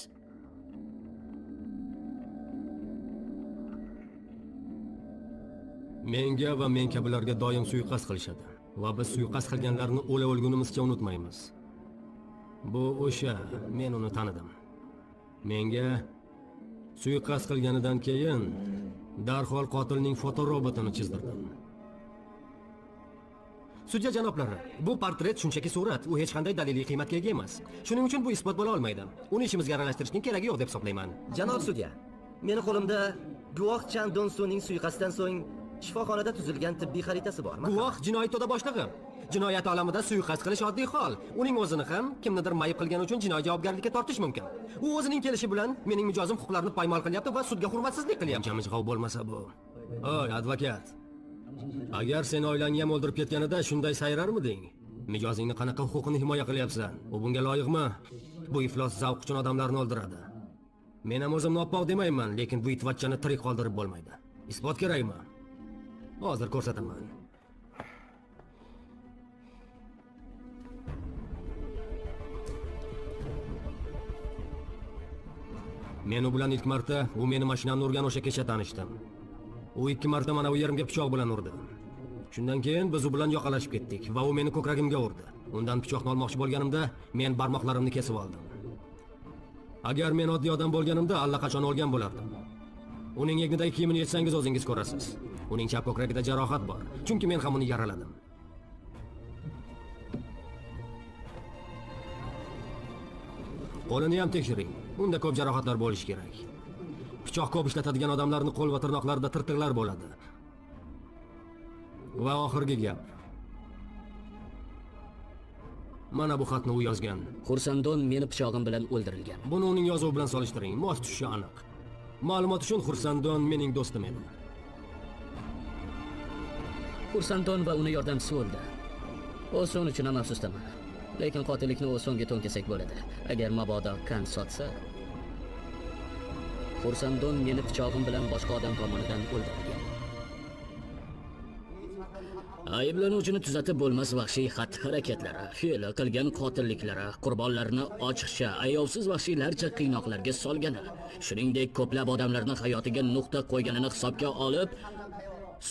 Menga va men kabilarga doim suiqasd qilishadi va biz suiqasd qilganlarni o'lgunimizcha unutmaymiz. Bu o'sha, men uni tanidim. Menga suiqasd qilganidan keyin darhol qotilning fotorobotini chizdirdim. Sudya janoblari, bu portret shunchaki surat, u hech qanday daliliy qiymatga ega emas. Shuning uchun bu isbot bo'la olmaydi. Uni ishimizga aralashtirishning keragi yo'q deb hisoblayman. Janob sudya, meni qo'limda guvoh Chan Donsoning suiqasddan so'ng shifoxonada tuzilgan tibbiy xaritasi bor. Guvoh jinoiy to'da boshlig'i. Jinoyat olamida suiqasd qilish oddiy hol. Uning o'zini ham kimnidir mayib qilgani uchun jinoiy javobgarlikka tortish mumkin. U o'zining kelishi bilan mening mijozim huquqlarini poymol qilyapti va sudga hurmatsizlik qilyapti. Jamijg'ov bo'lmasa bu. Oy, advokat. Agar sen oilangni ham o'ldirib ketganida shunday sayrarmiding? Mijozingni qanaqa huquqini himoya qilyapsan? U bunga loyiqmi? Bu iflos zavq uchun odamlarni o'ldiradi. Men ham o'zimni oppoq demayman, lekin bu itvachchani tirik qoldirib bo'lmaydi. Isbot kerakmi? Hozir ko'rsataman. Men u bilan ilk marta u meni mashinamni urgan o'sha kecha tanishdim. U 2 marta mana bu yerimga pichoq bilan urdi. Shundan keyin biz u bilan yoqalashib ketdik va u meni ko'kragimga urdi. Undan pichoqni olmoqchi bo'lganimda men barmoqlarimni kesib oldim. Agar men oddiy odam bo'lganimda allaqachon o'lgan bo'lardim. Uning egnidagi kiyimini yechsangiz o'zingiz ko'rasiz. Uning chap ko'kragida jarohat bor, chunki men ham uni yaraladim. Qo'lini ham tekshiring. Unda ko'p jarohatlar bo'lishi kerak. Pichoq ko'p ishlatadigan odamlarning qo'l va tirnoqlarida tirtiqlar bo'ladi. Va oxirgi gap. Mana bu xatni u yozgan. Xursandon meni pichog'im bilan o'ldirilgan. Buni uning yozuvi bilan solishtiring. Mos tushishi aniq. Ma'lumot uchun Xursandon mening do'stim edi. Xursandon va uni yordamchisi o'ldi. O'son uchun ham afsusdaman. Lekin qotillikni O'songa to'nkasak bo'ladi. Agar mabodo kan sotsa, Xursandon meni pichog'im bilan boshqa odam tomonidan o'ldirilgan. Ayblanuvchini tuzatib bo'lmas vahshiy xatti-harakatlari, fe'li qilgan qotilliklari, qurbonlarni ochiqcha, ayovsiz vahshiylarcha qiynoqlarga solgani, shuningdek ko'plab odamlarning hayotiga nuqta qo'yganini hisobga olib,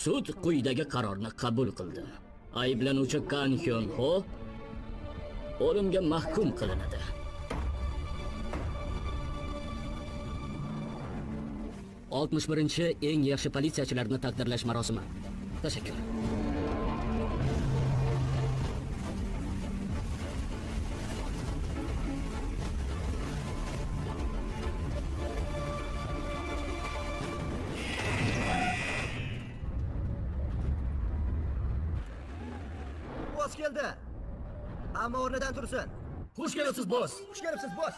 sud quyidagi qarorni qabul qildi. Ayblanuvchi Kan Hyun Ho o'limga mahkum qilinadi. Oltmish eng yaxshi politsiyachilarni taqdirlash marosimi. Tashakkur. Boss keldi. Ammo o'rnidan tursin. Xush kelibsiz, boss. Xush kelibsiz, boss.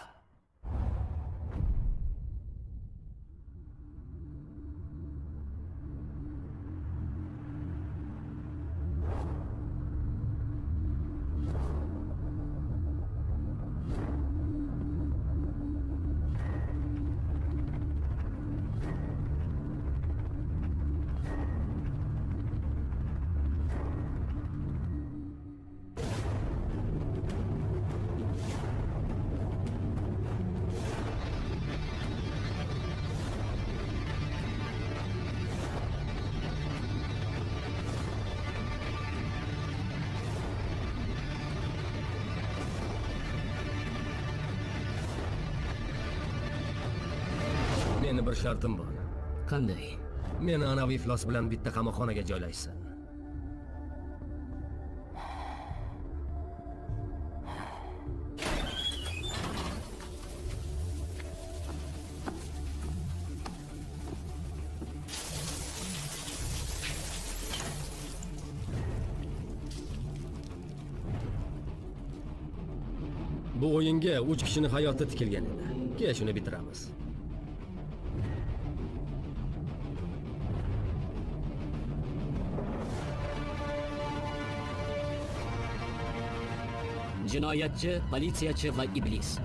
Meni bir shartim bor. Qanday? Meni anavi iflos bilan bitta qamoqxonaga joylashsin. Bu o'yinga 3 kishini hayoti tikilgan edi. Keyin shuni bitiramiz. Jinoyatchi, politsiyachi va iblis.